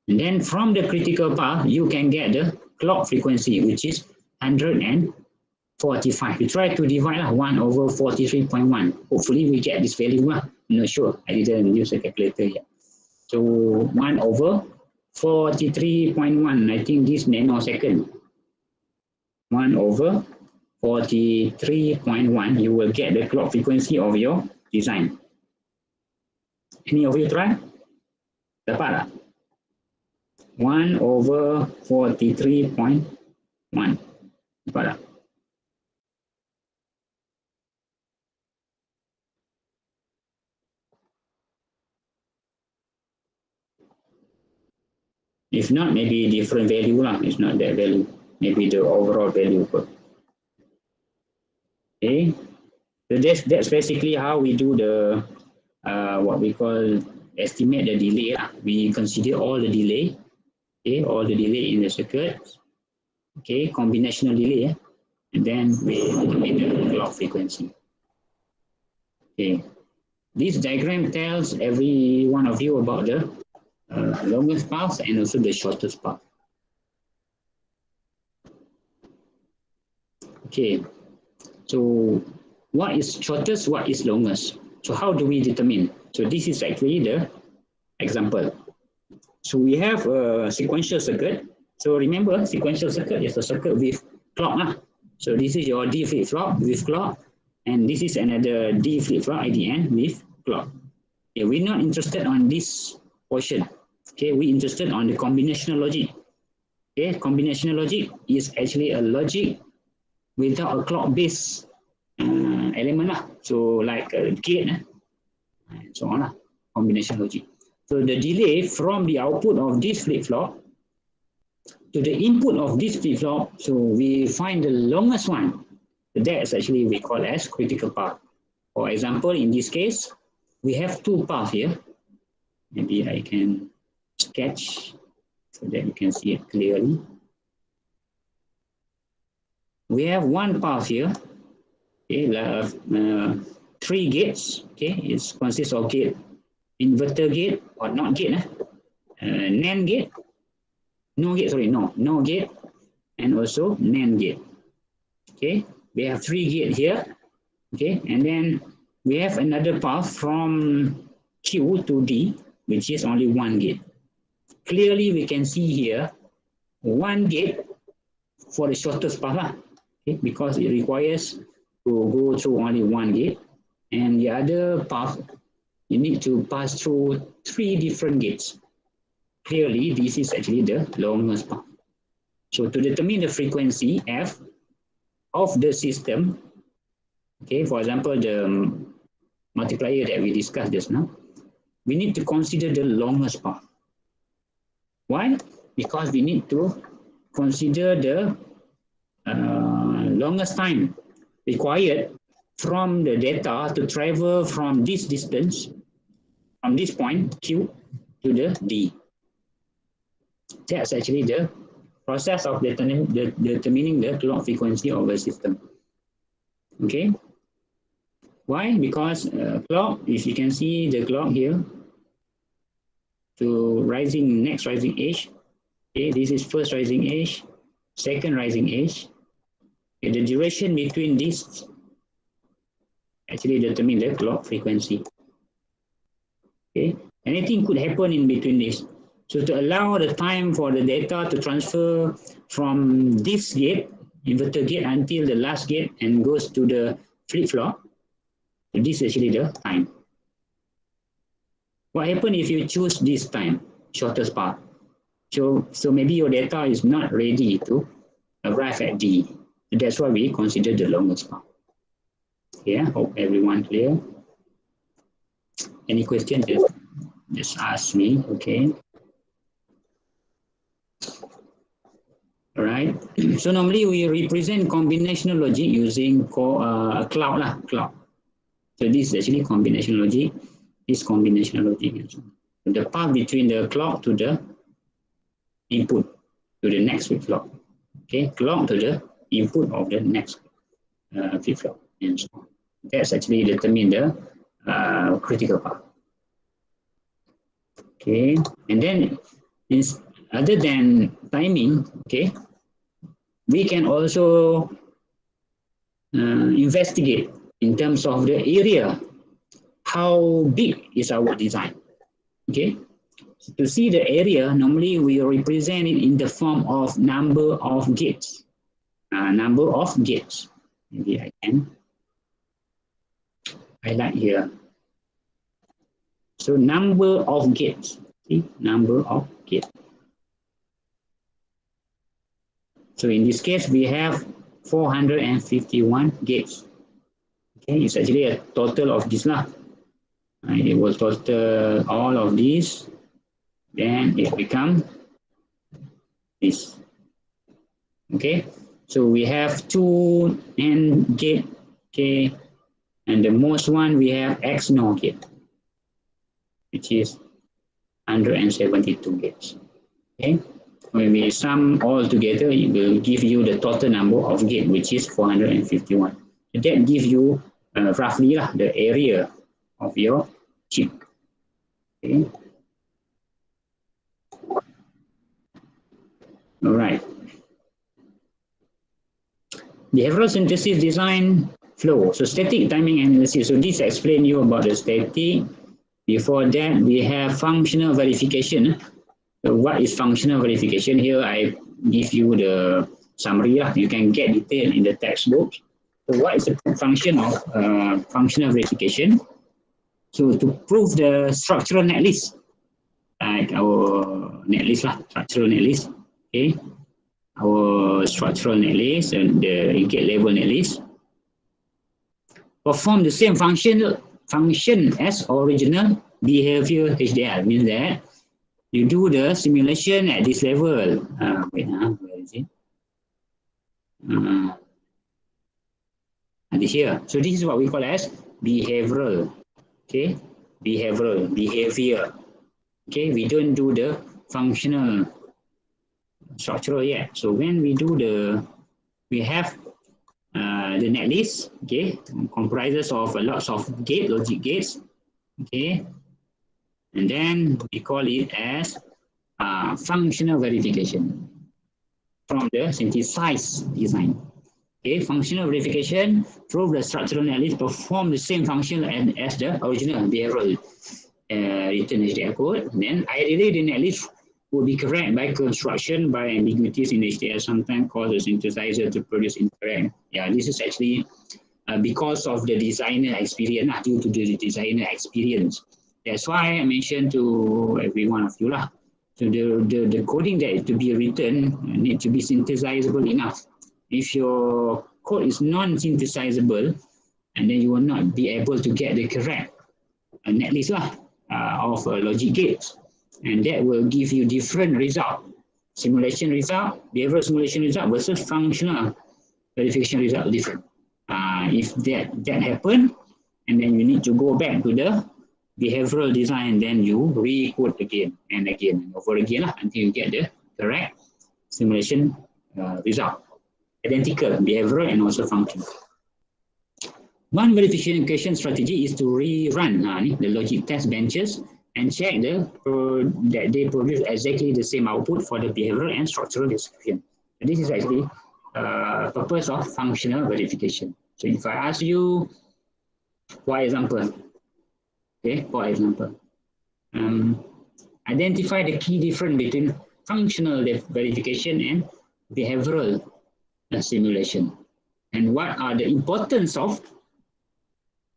And then from the critical path, you can get the clock frequency, which is 145. You try to divide 1 over 43.1. Hopefully we get this value. I'm not sure. I didn't use a calculator yet. So 1 over 43.1. I think this nanosecond. 1 over 43.1. You will get the clock frequency of your design. Any of you try? Dapat tak? 1 over 43.1. Dapat tak? If not, maybe different value lah. It's not that value. Maybe the overall value. Okay. So that's basically how we do the what we call estimate the delay. We consider all the delay. Okay, all the delay in the circuit. Okay, combinational delay. And then we determine the clock frequency. Okay. This diagram tells every one of you about the longest path and also the shortest path. Okay, so what is shortest, what is longest? So how do we determine? So this is actually the example. So we have a sequential circuit. So remember, sequential circuit is a circuit with clock. So this is your D flip-flop with clock, and this is another D flip-flop at the end with clock. Okay, we're not interested on this portion. Okay, we're interested on the combinational logic. Okay, combinational logic is actually a logic without a clock-based element. So like a gate, and so on. Combination logic. So the delay from the output of this flip-flop to the input of this flip-flop, so we find the longest one. That's actually we call as critical path. For example, in this case, we have 2 paths here. Maybe I can sketch so that you can see it clearly. We have 1 path here. Okay, 3 gates. Okay, it consists of gate, inverter gate or not gate, NAND gate, no gate, and also NAND gate. Okay, we have 3 gates here. Okay, and then we have another path from Q to D, which is only 1 gate. Clearly, we can see here 1 gate for the shortest path, okay, because it requires to go through only 1 gate, and the other path you need to pass through 3 different gates. Clearly, this is actually the longest path. So to determine the frequency F of the system, okay, for example, the multiplier that we discussed just now, we need to consider the longest path. Why? Because we need to consider the longest time required from the data to travel from this distance, from this point Q to the D. That's actually the process of determining the clock frequency of a system. Okay. Why? Because clock, if you can see the clock here, to next rising edge. Okay, this is first rising edge, second rising edge. Okay, the duration between these actually determine the clock frequency. Okay, anything could happen in between this. So to allow the time for the data to transfer from this gate, inverter gate, until the last gate and goes to the flip-flop, this is actually the time. What happens if you choose this time, shortest path? So maybe your data is not ready to arrive at D. That's why we consider the longest path. Yeah, hope everyone clear. Any question? Just ask me. Okay. All right. So normally we represent combinational logic using a cloud lah, cloud. So this is actually combinational logic. This combinational logic. The path between the clock to the input to the next flip-flop. Okay, clock to the input of the next flip-flop and so on. That's actually determine the critical path. Okay, and then other than timing, okay, we can also investigate in terms of the area, how big is our design. Okay, so to see the area, normally we represent it in the form of number of gates. Number of gates. Maybe I can highlight here. So number of gates. See, number of gates. So in this case, we have 451 gates. Okay, it's actually a total of this lah. It will total all of these, then it becomes this. Okay, so we have 2 NAND gate, okay, and the most one we have XNOR gate, which is 172 gates. Okay, when we sum all together, it will give you the total number of gates, which is 451. So that gives you roughly the area of your chip. Okay. All right. Behavioral synthesis design flow. So static timing analysis. So this explain you about the static. Before that, we have functional verification. So what is functional verification? Here I give you the summary. You can get detail in the textbook. So what is the function of functional verification? So to prove the structural netlist, like our netlist structural netlist, okay, our structural netlist and the gate level netlist, perform the same function as original behavior HDL. Means that you do the simulation at this level. Wait, where is it? This here. So this is what we call as behavioral. Okay, behavior. Okay, we don't do the functional structural yet. So when we do we have the netlist, okay, comprises of lots of logic gates, okay, and then we call it as functional verification from the synthesized design. Okay, functional verification, prove the structural netlist perform the same function as the original behavioral written HDL code. Then ideally the netlist will be correct by construction by ambiguities in HDL, sometimes cause the synthesizer to produce incorrect. Yeah, this is actually because of the designer experience, due to the designer experience. That's why I mentioned to every one of you lah. So the coding that is to be written need to be synthesizable enough. If your code is non-synthesizable, and then you will not be able to get the correct netlist of logic gates, and that will give you different result. Simulation result, behavioral simulation result versus functional verification result different. If that happen, and then you need to go back to the behavioral design, then you re-code again and again and over again until you get the correct simulation result. Identical behavioral and also functional. One verification strategy is to rerun the logic test benches and check that they produce exactly the same output for the behavioral and structural description. And this is actually purpose of functional verification. So if I ask you, for example, identify the key difference between functional verification and behavioral simulation, and what are the importance of,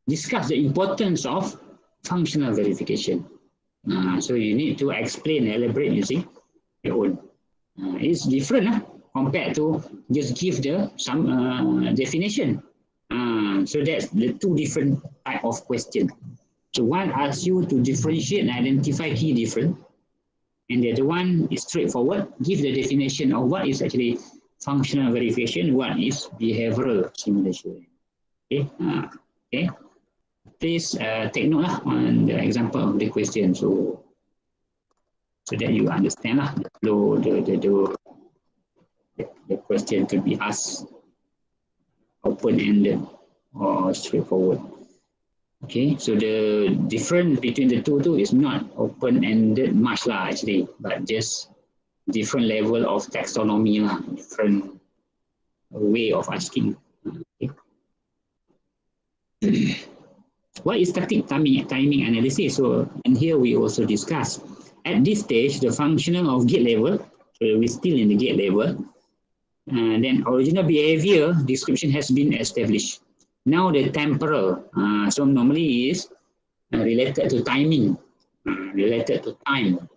discuss the importance of functional verification. So you need to explain, elaborate using your own. It's different compared to just give some definition. So that's the two different type of question. So one asks you to differentiate and identify key difference, and the other one is straightforward, give the definition of what is actually functional verification, what is behavioral simulation. Okay. Please take note on the example of the question, so that you understand the question to be asked open-ended or straightforward. Okay, so the difference between the two is not open-ended much actually, but just different level of taxonomy different way of asking. Okay. What is static timing analysis? So, and here we also discuss at this stage the functional of gate level. So we're still in the gate level. Then original behavior description has been established. Now the temporal, so normally is related to timing, related to time.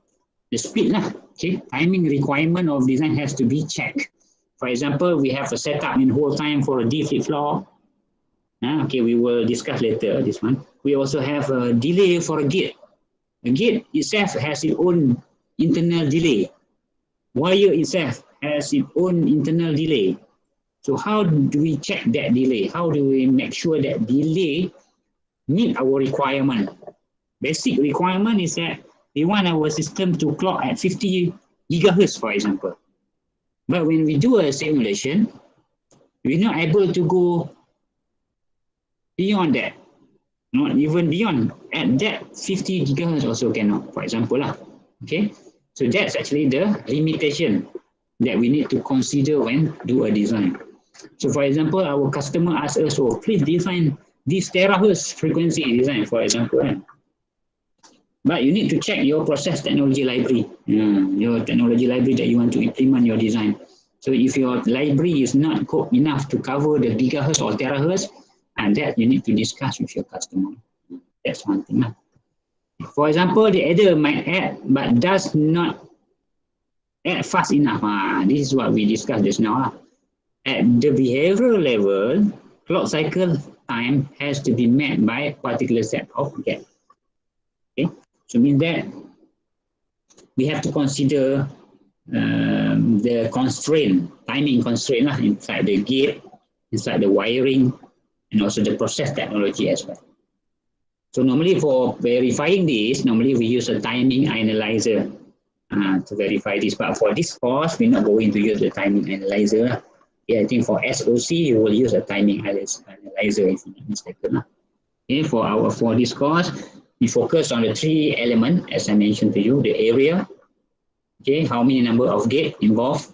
The speed okay, timing requirement of design has to be checked. For example, we have a setup in hold time for a D flip-flop. Okay, we will discuss later this one. We also have a delay for a gate. The gate itself has its own internal delay. Wire itself has its own internal delay. So how do we check that delay? How do we make sure that delay meet our requirement? Basic requirement is that we want our system to clock at 50 gigahertz, for example. But when we do a simulation, we're not able to go beyond that, not even beyond. At that 50 gigahertz also cannot, for example. Okay, so that's actually the limitation that we need to consider when do a design. So for example, our customer asks us, oh, please define this terahertz frequency design, for example. But you need to check your process technology library, your technology library that you want to implement your design. So if your library is not enough to cover the gigahertz or terahertz, and that you need to discuss with your customer. That's one thing. For example, the adder might add, but does not add fast enough. This is what we discussed just now. At the behavioral level, clock cycle time has to be met by a particular set of gaps. Okay, so means that we have to consider the constraint, timing constraint inside the gate, inside the wiring, and also the process technology as well. So normally for verifying this, normally we use a timing analyzer to verify this. But for this course, we're not going to use the timing analyzer. Yeah, I think for SOC, you will use a timing analyzer if you're not mistaken. Okay, for this course, we focus on the three elements, as I mentioned to you, the area, okay, how many number of gates involved,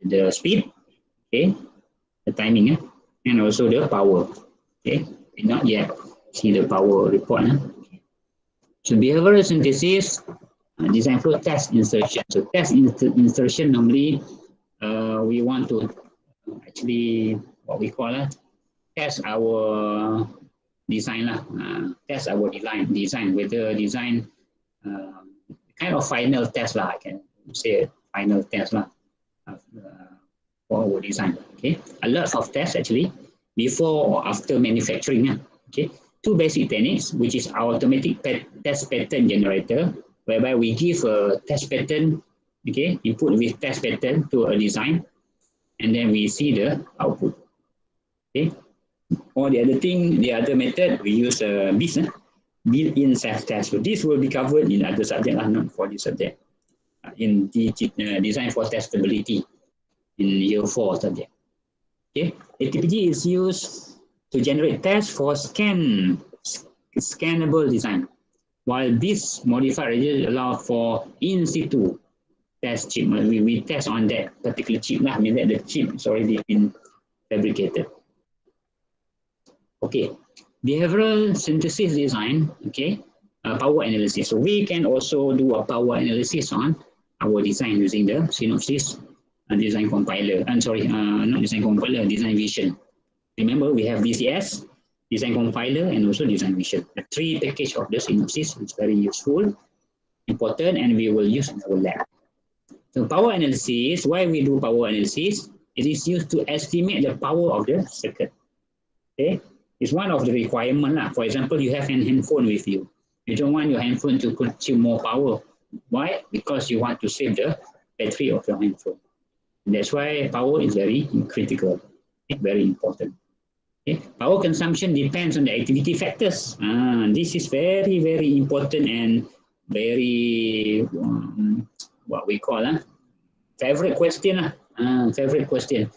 the speed, okay, the timing, and also the power. Okay, we not yet see the power report. So behavioral synthesis, design flow, test insertion. So test insertion normally we want to actually what we call test our design test our design whether design kind of final test I can say final test for our design. Okay, a lot of tests actually before or after manufacturing. Okay, two basic techniques, which is automatic test pattern generator, whereby we give a test pattern, okay, input with test pattern to a design, and then we see the output. Okay, or the other method, we use a BIS, built-in self-test. So this will be covered in other subject, not for this subject. In the design for testability in year 4 subject. Okay, ATPG is used to generate tests for scannable design, while BIS modified registers allow for in situ test chip. We test on that particular chip lah, mean that the chip is already been fabricated. Okay, behavioral synthesis design, okay, power analysis. So we can also do a power analysis on our design using the Synopsys design compiler. I'm sorry, not design compiler, design vision. Remember, we have DCS, design compiler, and also design vision. The 3 package of the Synopsys is very useful, important, and we will use in our lab. So power analysis, why we do power analysis? It is used to estimate the power of the circuit. Okay, it's one of the requirements. For example, you have an handphone with you. You don't want your handphone to consume more power. Why? Because you want to save the battery of your handphone. And that's why power is very critical, very important. Okay. Power consumption depends on the activity factors. This is very, very important and very, what we call favorite question. Favorite question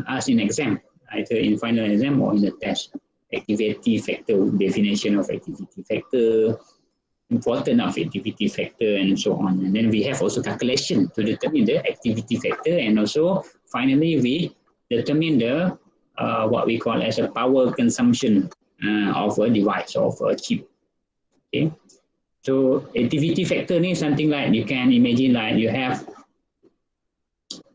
asked in exam, either in final exam or in the test. Activity factor, definition of activity factor, importance of activity factor, and so on. And then we have also calculation to determine the activity factor, and also finally we determine the what we call as a power consumption of a device, of a chip. Okay, so activity factor is something like you can imagine like you have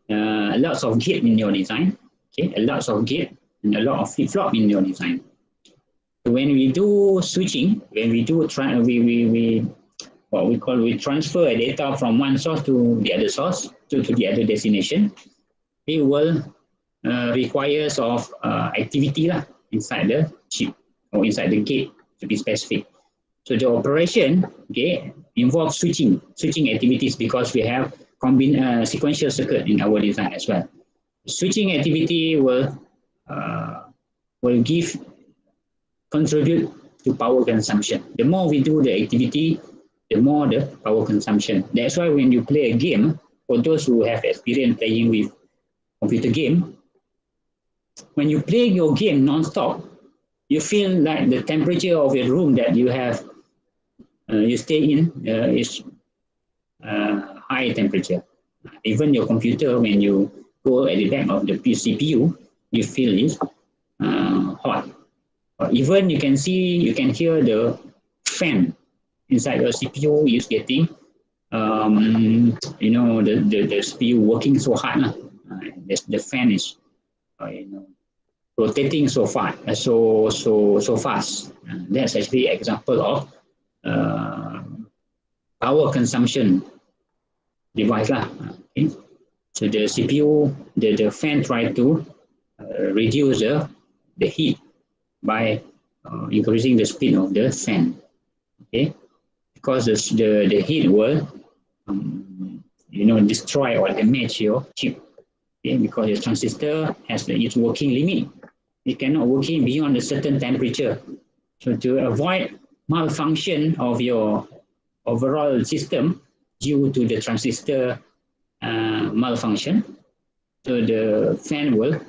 lots of gate in your design. Okay, a lots of gate and a lot of flip-flop in your design. So when we do switching, when we do what we call, we transfer a data from one source to the other source, to the other destination, it will requires of activity inside the chip or inside the gate, to be specific. So the operation, okay, involves switching activities, because we have sequential circuit in our design as well. Switching activity will contribute to power consumption. The more we do the activity, the more the power consumption. That's why when you play a game, for those who have experience playing with computer game, when you play your game non-stop, you feel like the temperature of your room that you have, you stay in is high temperature. Even your computer, when you go at the back of the CPU, you feel is hot. Even you can hear the fan inside your CPU is getting, the CPU working so hard. The fan is, rotating so fast. So fast. That's actually an example of power consumption device. Okay. So the CPU, the fan try to reduce the heat by increasing the speed of the fan. Okay, because the heat will destroy or damage your chip. Okay, because the transistor has its working limit. It cannot working beyond a certain temperature. So to avoid malfunction of your overall system due to the transistor malfunction, so the fan will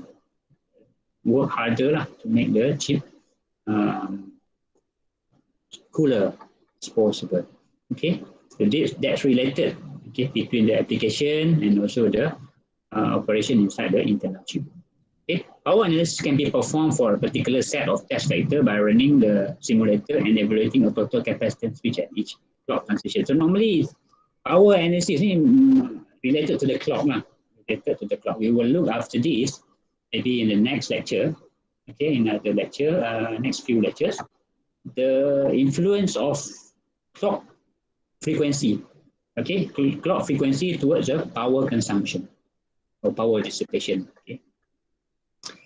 work harder to make the chip cooler as possible. Okay, so that's related, okay, between the application and also the operation inside the internal chip. Okay, power analysis can be performed for a particular set of test vector by running the simulator and evaluating a total capacitance switch at each clock transition. So normally power analysis is related to the clock. We will look after this maybe in the next lecture. Okay, in the lecture, next few lectures, the influence of clock frequency. Okay, clock frequency towards the power consumption or power dissipation. Okay.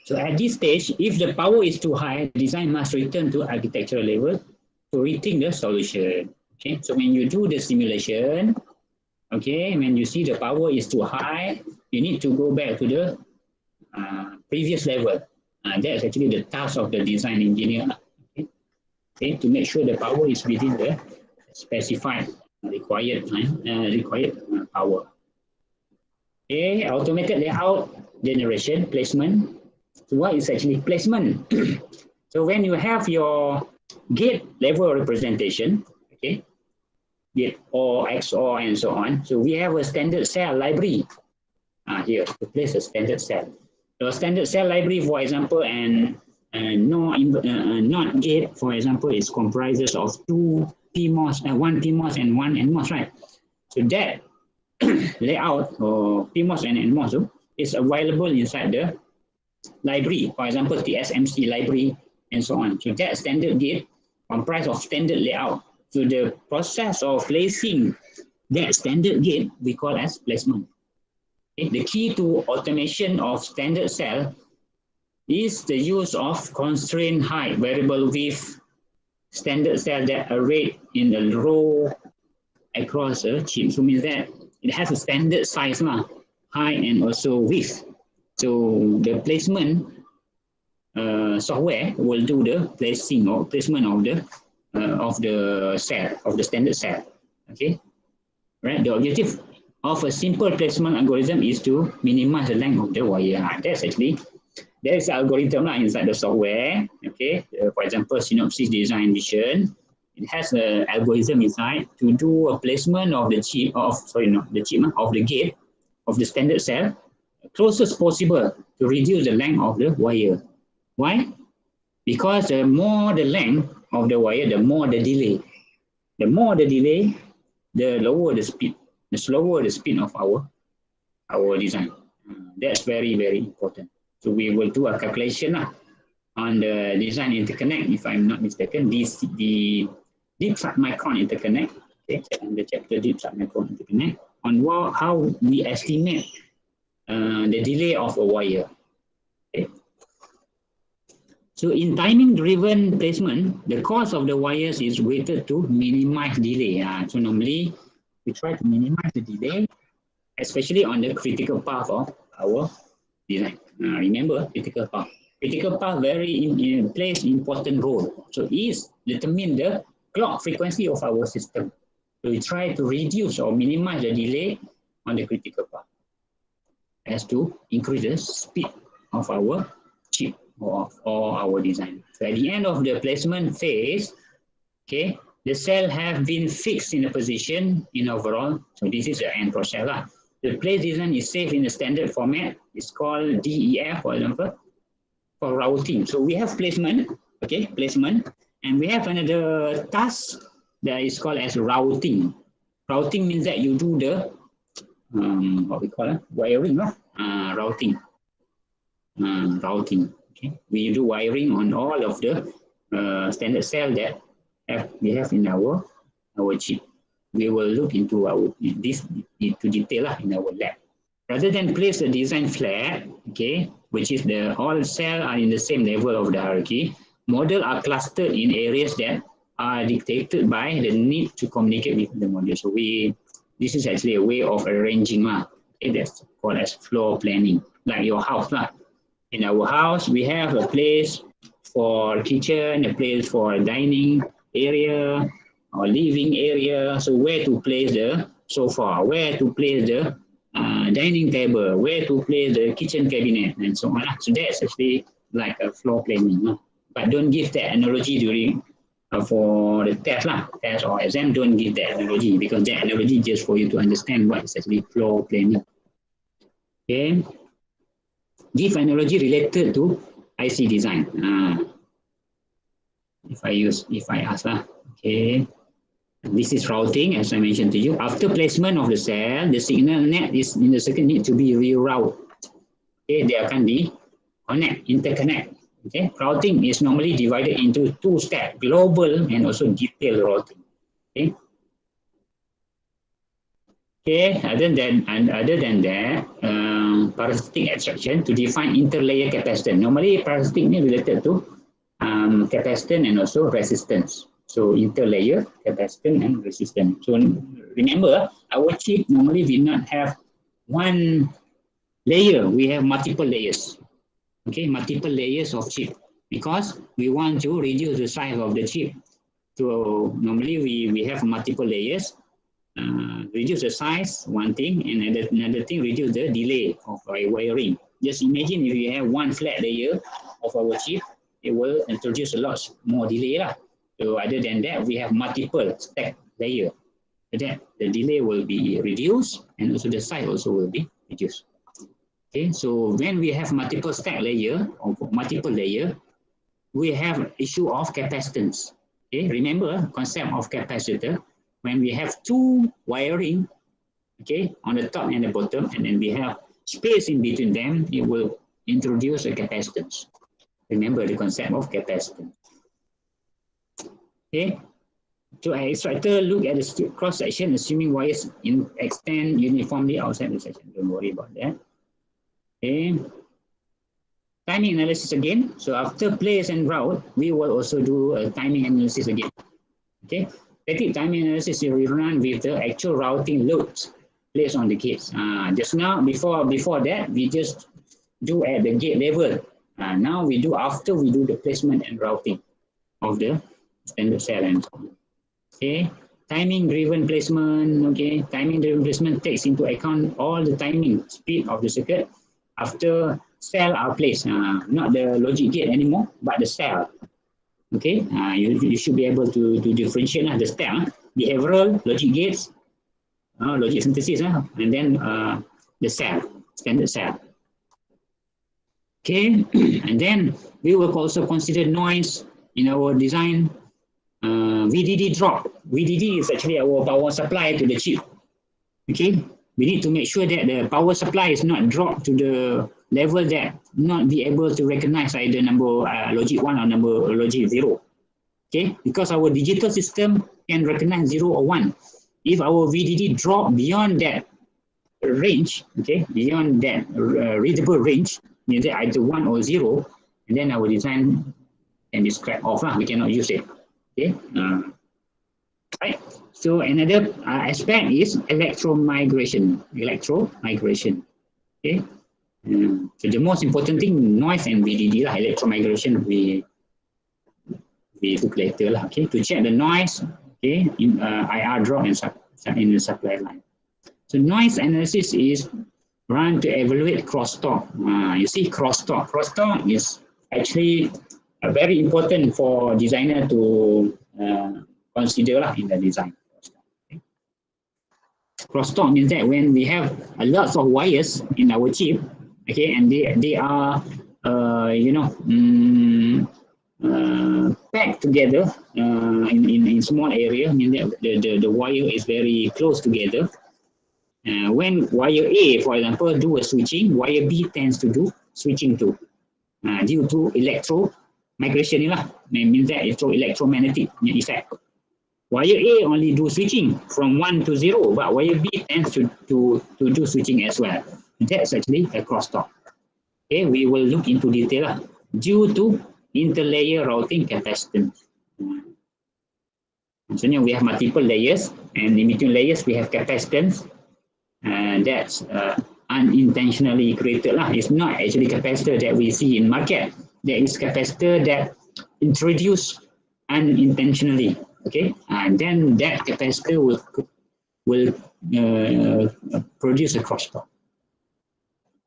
So at this stage, if the power is too high, the design must return to architectural level to rethink the solution. Okay, so when you do the simulation, okay, when you see the power is too high, you need to go back to the previous level. That's actually the task of the design engineer. Okay. okay, to make sure the power is within the specified required power. Okay, automated layout generation placement. So what is actually placement? So when you have your gate level representation, okay, gate OR, XOR, and so on. So we have a standard cell library here to place a standard cell. The standard cell library, for example, and not gate, for example, is comprises of two PMOS, one PMOS and one NMOS, right? So that layout or PMOS and NMOS is available inside the library, for example, TSMC library and so on. So that standard gate comprised of standard layout. So the process of placing that standard gate we call as placement. Okay. The key to automation of standard cell is the use of constraint height, variable width, standard cell that arrayed in a row across a chip. So means that it has a standard size, height and also width. So the placement software will do the placing or placement of the cell, of the standard cell. Okay, right. The objective of a simple placement algorithm is to minimize the length of the wire. That's actually there is an algorithm inside the software. Okay, for example, Synopsys Design Vision. It has an algorithm inside to do a placement of the chip of the gate of the standard cell closest possible to reduce the length of the wire. Why? Because the more the length of the wire, the more the delay. The more the delay, the lower the speed, the slower the speed of our design. That's very, very important. So we will do a calculation on the design interconnect, if I'm not mistaken, the deep submicron interconnect, okay, and the chapter deep submicron interconnect, on how we estimate the delay of a wire. Okay. So in timing-driven placement, the cost of the wires is weighted to minimize delay. So normally, we try to minimize the delay, especially on the critical path of our design. Remember, critical path. Critical path plays important role. So it determines the clock frequency of our system. So we try to reduce or minimize the delay on the critical path as to increase the speed of our chip or our design. So at the end of the placement phase, okay, the cell have been fixed in a position in overall. So this is the end process. The place design is saved in the standard format. It's called DEF, for example, for routing. So we have placement, okay, placement, and we have another task that is called as routing. Routing means that you do the what we call wiring, routing. Routing. Okay, we do wiring on all of the standard cell that we have in our chip. We will look into this into detail in our lab. Rather than place the design flat, okay, which is all cells are in the same level of the hierarchy, models are clustered in areas that are dictated by the need to communicate with the module. So this is actually a way of arranging, okay, that's called as floor planning, like your house. In our house, we have a place for kitchen, a place for dining area, or living area. So where to place the sofa, where to place the dining table, where to place the kitchen cabinet, and so on. So that's actually like a floor planning. But don't give that analogy during for the test or exam. Don't give that analogy, because that analogy just for you to understand what is actually floor planning. Okay. Give analogy related to IC design. If I ask, okay. This is routing, as I mentioned to you. After placement of the cell, the signal net is in the circuit need to be rerouted. Okay, there can be interconnect. Okay, routing is normally divided into two steps: global and also detailed routing. Okay. Okay. Other than that, parasitic extraction to define interlayer capacitance. Normally, parasitic is related to capacitance and also resistance. So interlayer, capacitance, and resistance. So remember, our chip normally will not have one layer. We have multiple layers. Okay, multiple layers of chip. because we want to reduce the size of the chip. So normally we have multiple layers. Reduce the size, one thing, and another thing, reduce the delay of wiring. Just imagine if you have one flat layer of our chip, it will introduce a lot more delay lah. So other than that, we have multiple stack layer. So that the delay will be reduced, and also the size also will be reduced. Okay, so when we have multiple stack layer or multiple layer, we have issue of capacitance. Okay, remember concept of capacitor. When we have two wiring, okay, on the top and the bottom, and then we have space in between them, it will introduce a capacitance. Remember the concept of capacitance. Okay, so an extractor look at the cross section, assuming wires extend uniformly outside the section. Don't worry about that. Okay. Timing analysis again. So after place and route, we will also do a timing analysis again. Okay. Static timing analysis we run with the actual routing loads placed on the gates. Just now, before that, we just do at the gate level. Now we do after we do the placement and routing of the standard cell and so on. Okay. Timing driven placement. Okay. Timing driven placement takes into account all the timing speed of the circuit after cell are placed. Not the logic gate anymore, but the cell. Okay, you should be able to differentiate the step, behavioral, logic gates, logic synthesis, and then the cell, standard cell. Okay, and then we will also consider noise in our design. VDD drop. VDD is actually our power supply to the chip. Okay, we need to make sure that the power supply is not dropped to the level that not be able to recognize either number logic 1 or number logic 0. Okay, because our digital system can recognize 0 or 1. If our VDD drop beyond that range, okay, beyond that readable range, means that either 1 or 0, and then our design can be scrapped off. We cannot use it. Okay, right. So another aspect is electromigration. Okay. So the most important thing, noise and VDD lah. Electromigration we look later lah. Okay, to check the noise. Okay, in IR drop and in the supply line. So noise analysis is run to evaluate crosstalk. You see crosstalk. Crosstalk is actually very important for designer to consider lah in the design. Crosstalk means that when we have a lot of wires in our chip, okay, and they are packed together in small area, means that the wire is very close together. When wire A, for example, do a switching, wire B tends to do switching too, due to electromigration ni lah. Means that it's electromagnetic effect. Wire A only do switching from 1 to 0, but wire B tends to do switching as well. That's actually a crosstalk. Okay, we will look into detail due to interlayer routing capacitance. So now we have multiple layers, and in between layers we have capacitance, and that's unintentionally created lah. It's not actually capacitor that we see in market. There is capacitor that introduced unintentionally. Okay, and then that capacitor will produce a crosstalk.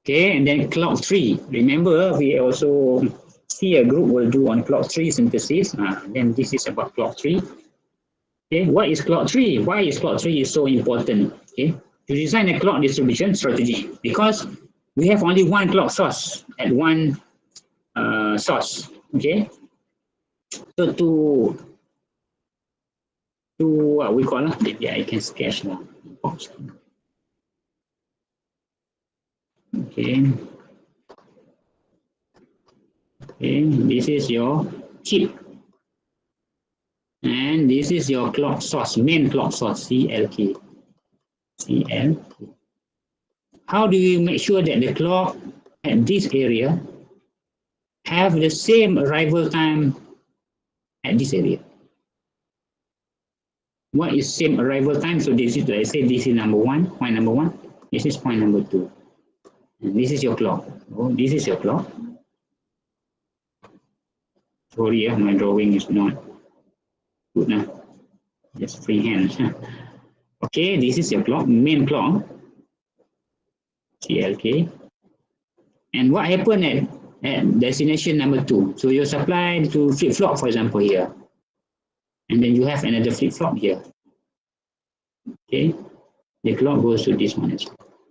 Okay, and then clock tree. Remember, we also see a group will do on clock tree synthesis. Then this is about clock tree. Okay, what is clock tree? Why is clock tree so important? Okay, to design a clock distribution strategy, because we have only one clock source at one source. Okay, so to what we call, maybe I can sketch now. Okay. Okay, this is your chip. And this is your clock source, main clock source, CLK. How do you make sure that the clock at this area have the same arrival time at this area? What is same arrival time? So this is, let's say this is number 1, point number 1. This is point number 2. And this is your clock. Oh, this is your clock. Sorry, my drawing is not good now. Just freehand. Okay, this is your clock, main clock, CLK. And what happened at destination number 2? So you supply to flip-flop, for example, here. And then you have another flip-flop here. Okay, the clock goes to this one.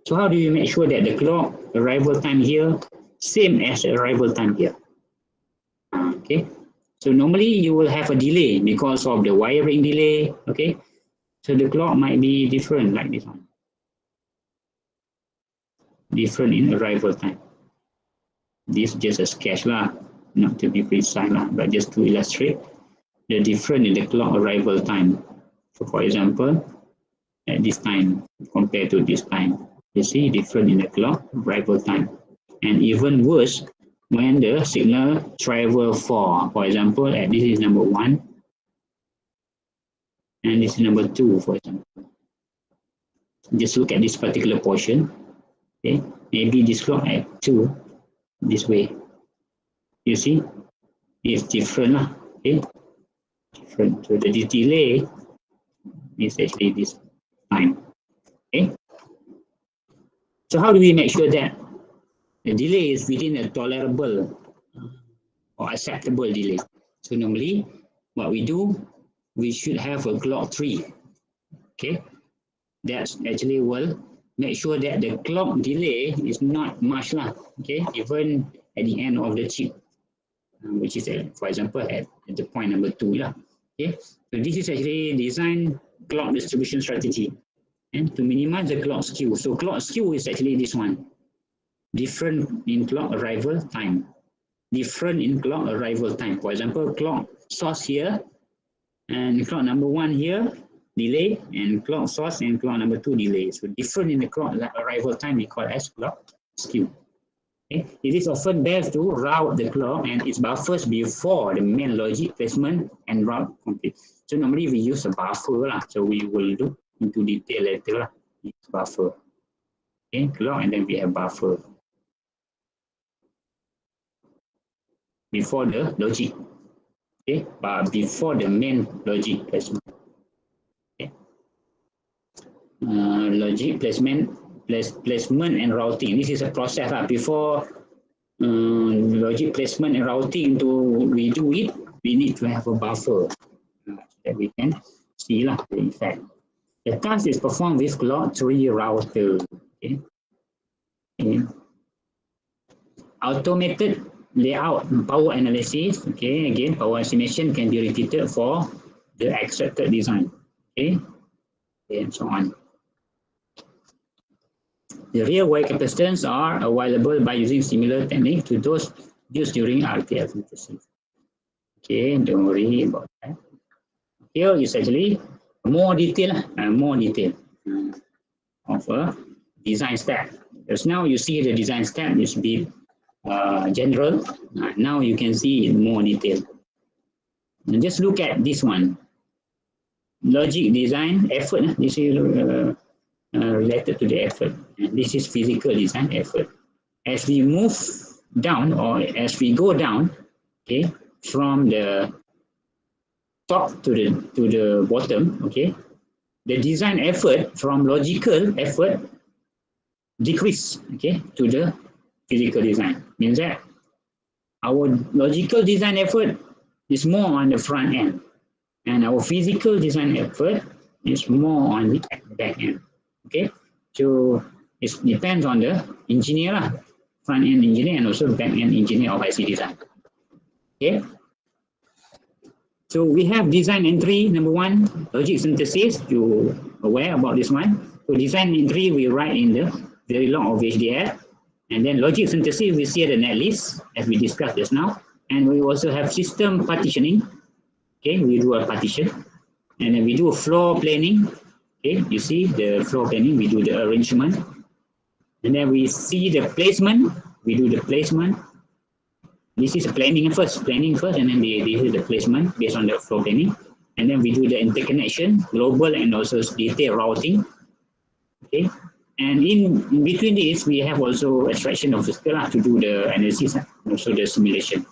So how do you make sure that the clock arrival time here same as the arrival time here? Okay, so normally you will have a delay because of the wiring delay. Okay, so the clock might be different like this one. Different in arrival time. This is just a sketch lah, not to be precise lah, but just to illustrate the difference in the clock arrival time. So for example, at this time compared to this time, you see different in the clock arrival time. And even worse, when the signal travel for example, at this is number 1, and this is number 2, for example. Just look at this particular portion. Okay, maybe this clock at 2, this way. You see, it's different lah. Okay, different. So the delay is actually this time. Okay. So how do we make sure that the delay is within a tolerable or acceptable delay? So normally, what we do, we should have a clock tree. Okay, that actually will make sure that the clock delay is not much lah. Okay, even at the end of the chip, which is for example at the point number 2 lah. Okay, so this is actually design clock distribution strategy and to minimize the clock skew. So clock skew is actually this one. Different in clock arrival time. Different in clock arrival time. For example, clock source here and clock number 1 here, delay, and clock source and clock number 2 delay. So different in the clock arrival time we call as clock skew. Okay. It is often best to route the clock and its buffers before the main logic placement and route complete. So normally we use a buffer lah. So we will look into detail later lah. It's buffer. Okay, clock and then we have buffer before the logic. Okay, but before the main logic placement. Okay. Logic placement and routing. This is a process lah. Before logic placement and routing we do it, we need to have a buffer that we can see lah the effect. The task is performed with clock tree router. Okay. Okay. Automated layout power analysis. Okay, again, power estimation can be repeated for the accepted design. Okay, and so on. The real wire capacitance are available by using similar technique to those used during RTL synthesis. Okay, don't worry about that. Here is actually more detail of a design step. Because now you see the design step is a bit general. Now you can see in more detail. And just look at this one. Logic design effort. This is related to the effort. And this is physical design effort. As we move down or as we go down, okay, from the top to the bottom, okay, the design effort from logical effort decrease, okay, to the physical design. Means that our logical design effort is more on the front end, and our physical design effort is more on the back end. Okay, so it depends on the engineer lah, front end engineer and also back end engineer of IC design. Okay, so we have design entry number 1, logic synthesis. You aware about this one? So design entry we write in the very long of HDF, and then logic synthesis we see the netlist as we discussed just now, and we also have system partitioning. Okay, we do a partition, and then we do a floor planning. Okay, you see the floor planning, we do the arrangement, and then we see the placement, we do the placement. This is planning first, and then this is the placement based on the floor planning, and then we do the interconnection, global and also detailed routing. Okay, and in between this, we have also extraction of physical to do the analysis, also the simulation.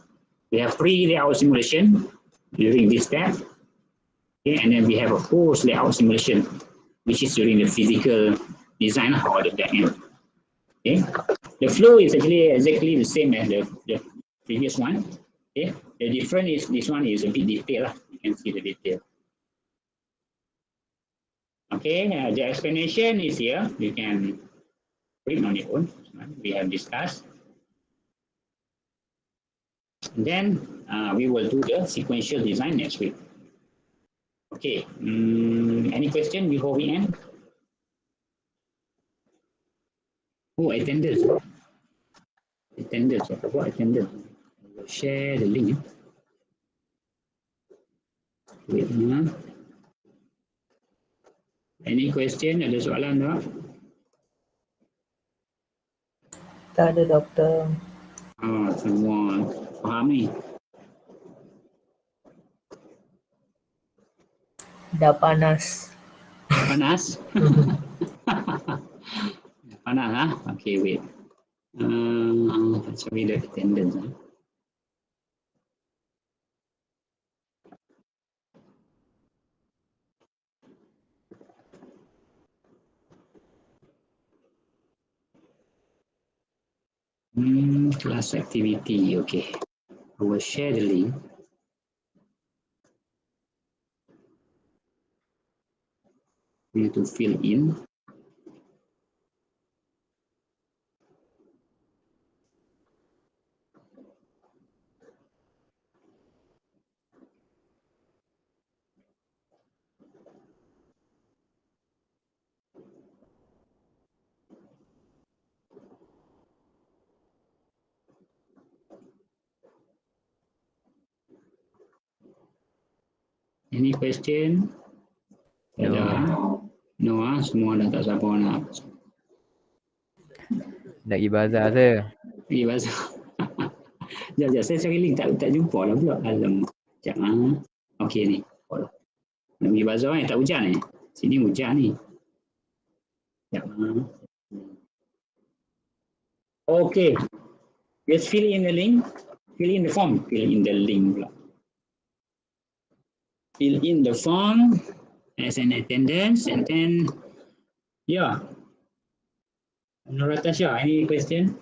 We have pre-layout simulation during this step. Okay, and then we have a post-layout simulation, which is during the physical design or the back end. Okay, the flow is actually exactly the same as the previous one. Okay, the difference is this one is a bit detailed. You can see the detail. Okay, the explanation is here. You can read on your own. We have discussed. Then we will do the sequential design next week. Okay, any question before we end? Oh, attendance. Attendance, what attendance? I will share the link. Wait, any question? Ada soalan tak? Tak ada, doktor. Semua faham ni. Dah panas. Panas? Panas, ha? Okay, wait. Let's read the attendance. Class activity, okay. I will share the link. For you to fill in. Any question? No. No, semua dah tak siapa nak. Nak pergi bazar saya. Pergi bazar. Sekejap, saya cari link tak jumpa lah pula. Alamak. Sekejap. Okey ni. Nak pergi bazar ni, tak hujan ni. Sini hujan ni. Sekejap. Okay. Just fill in the link. Fill in the form. Fill in the link pula. Fill in the form as an attendance and then, yeah. Natasha, any question?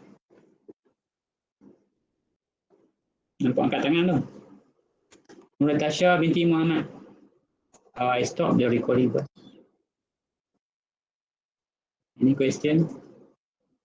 Nampak angkat tangan tu. Natasha binti Muhammad. I stop the recording first. Any question?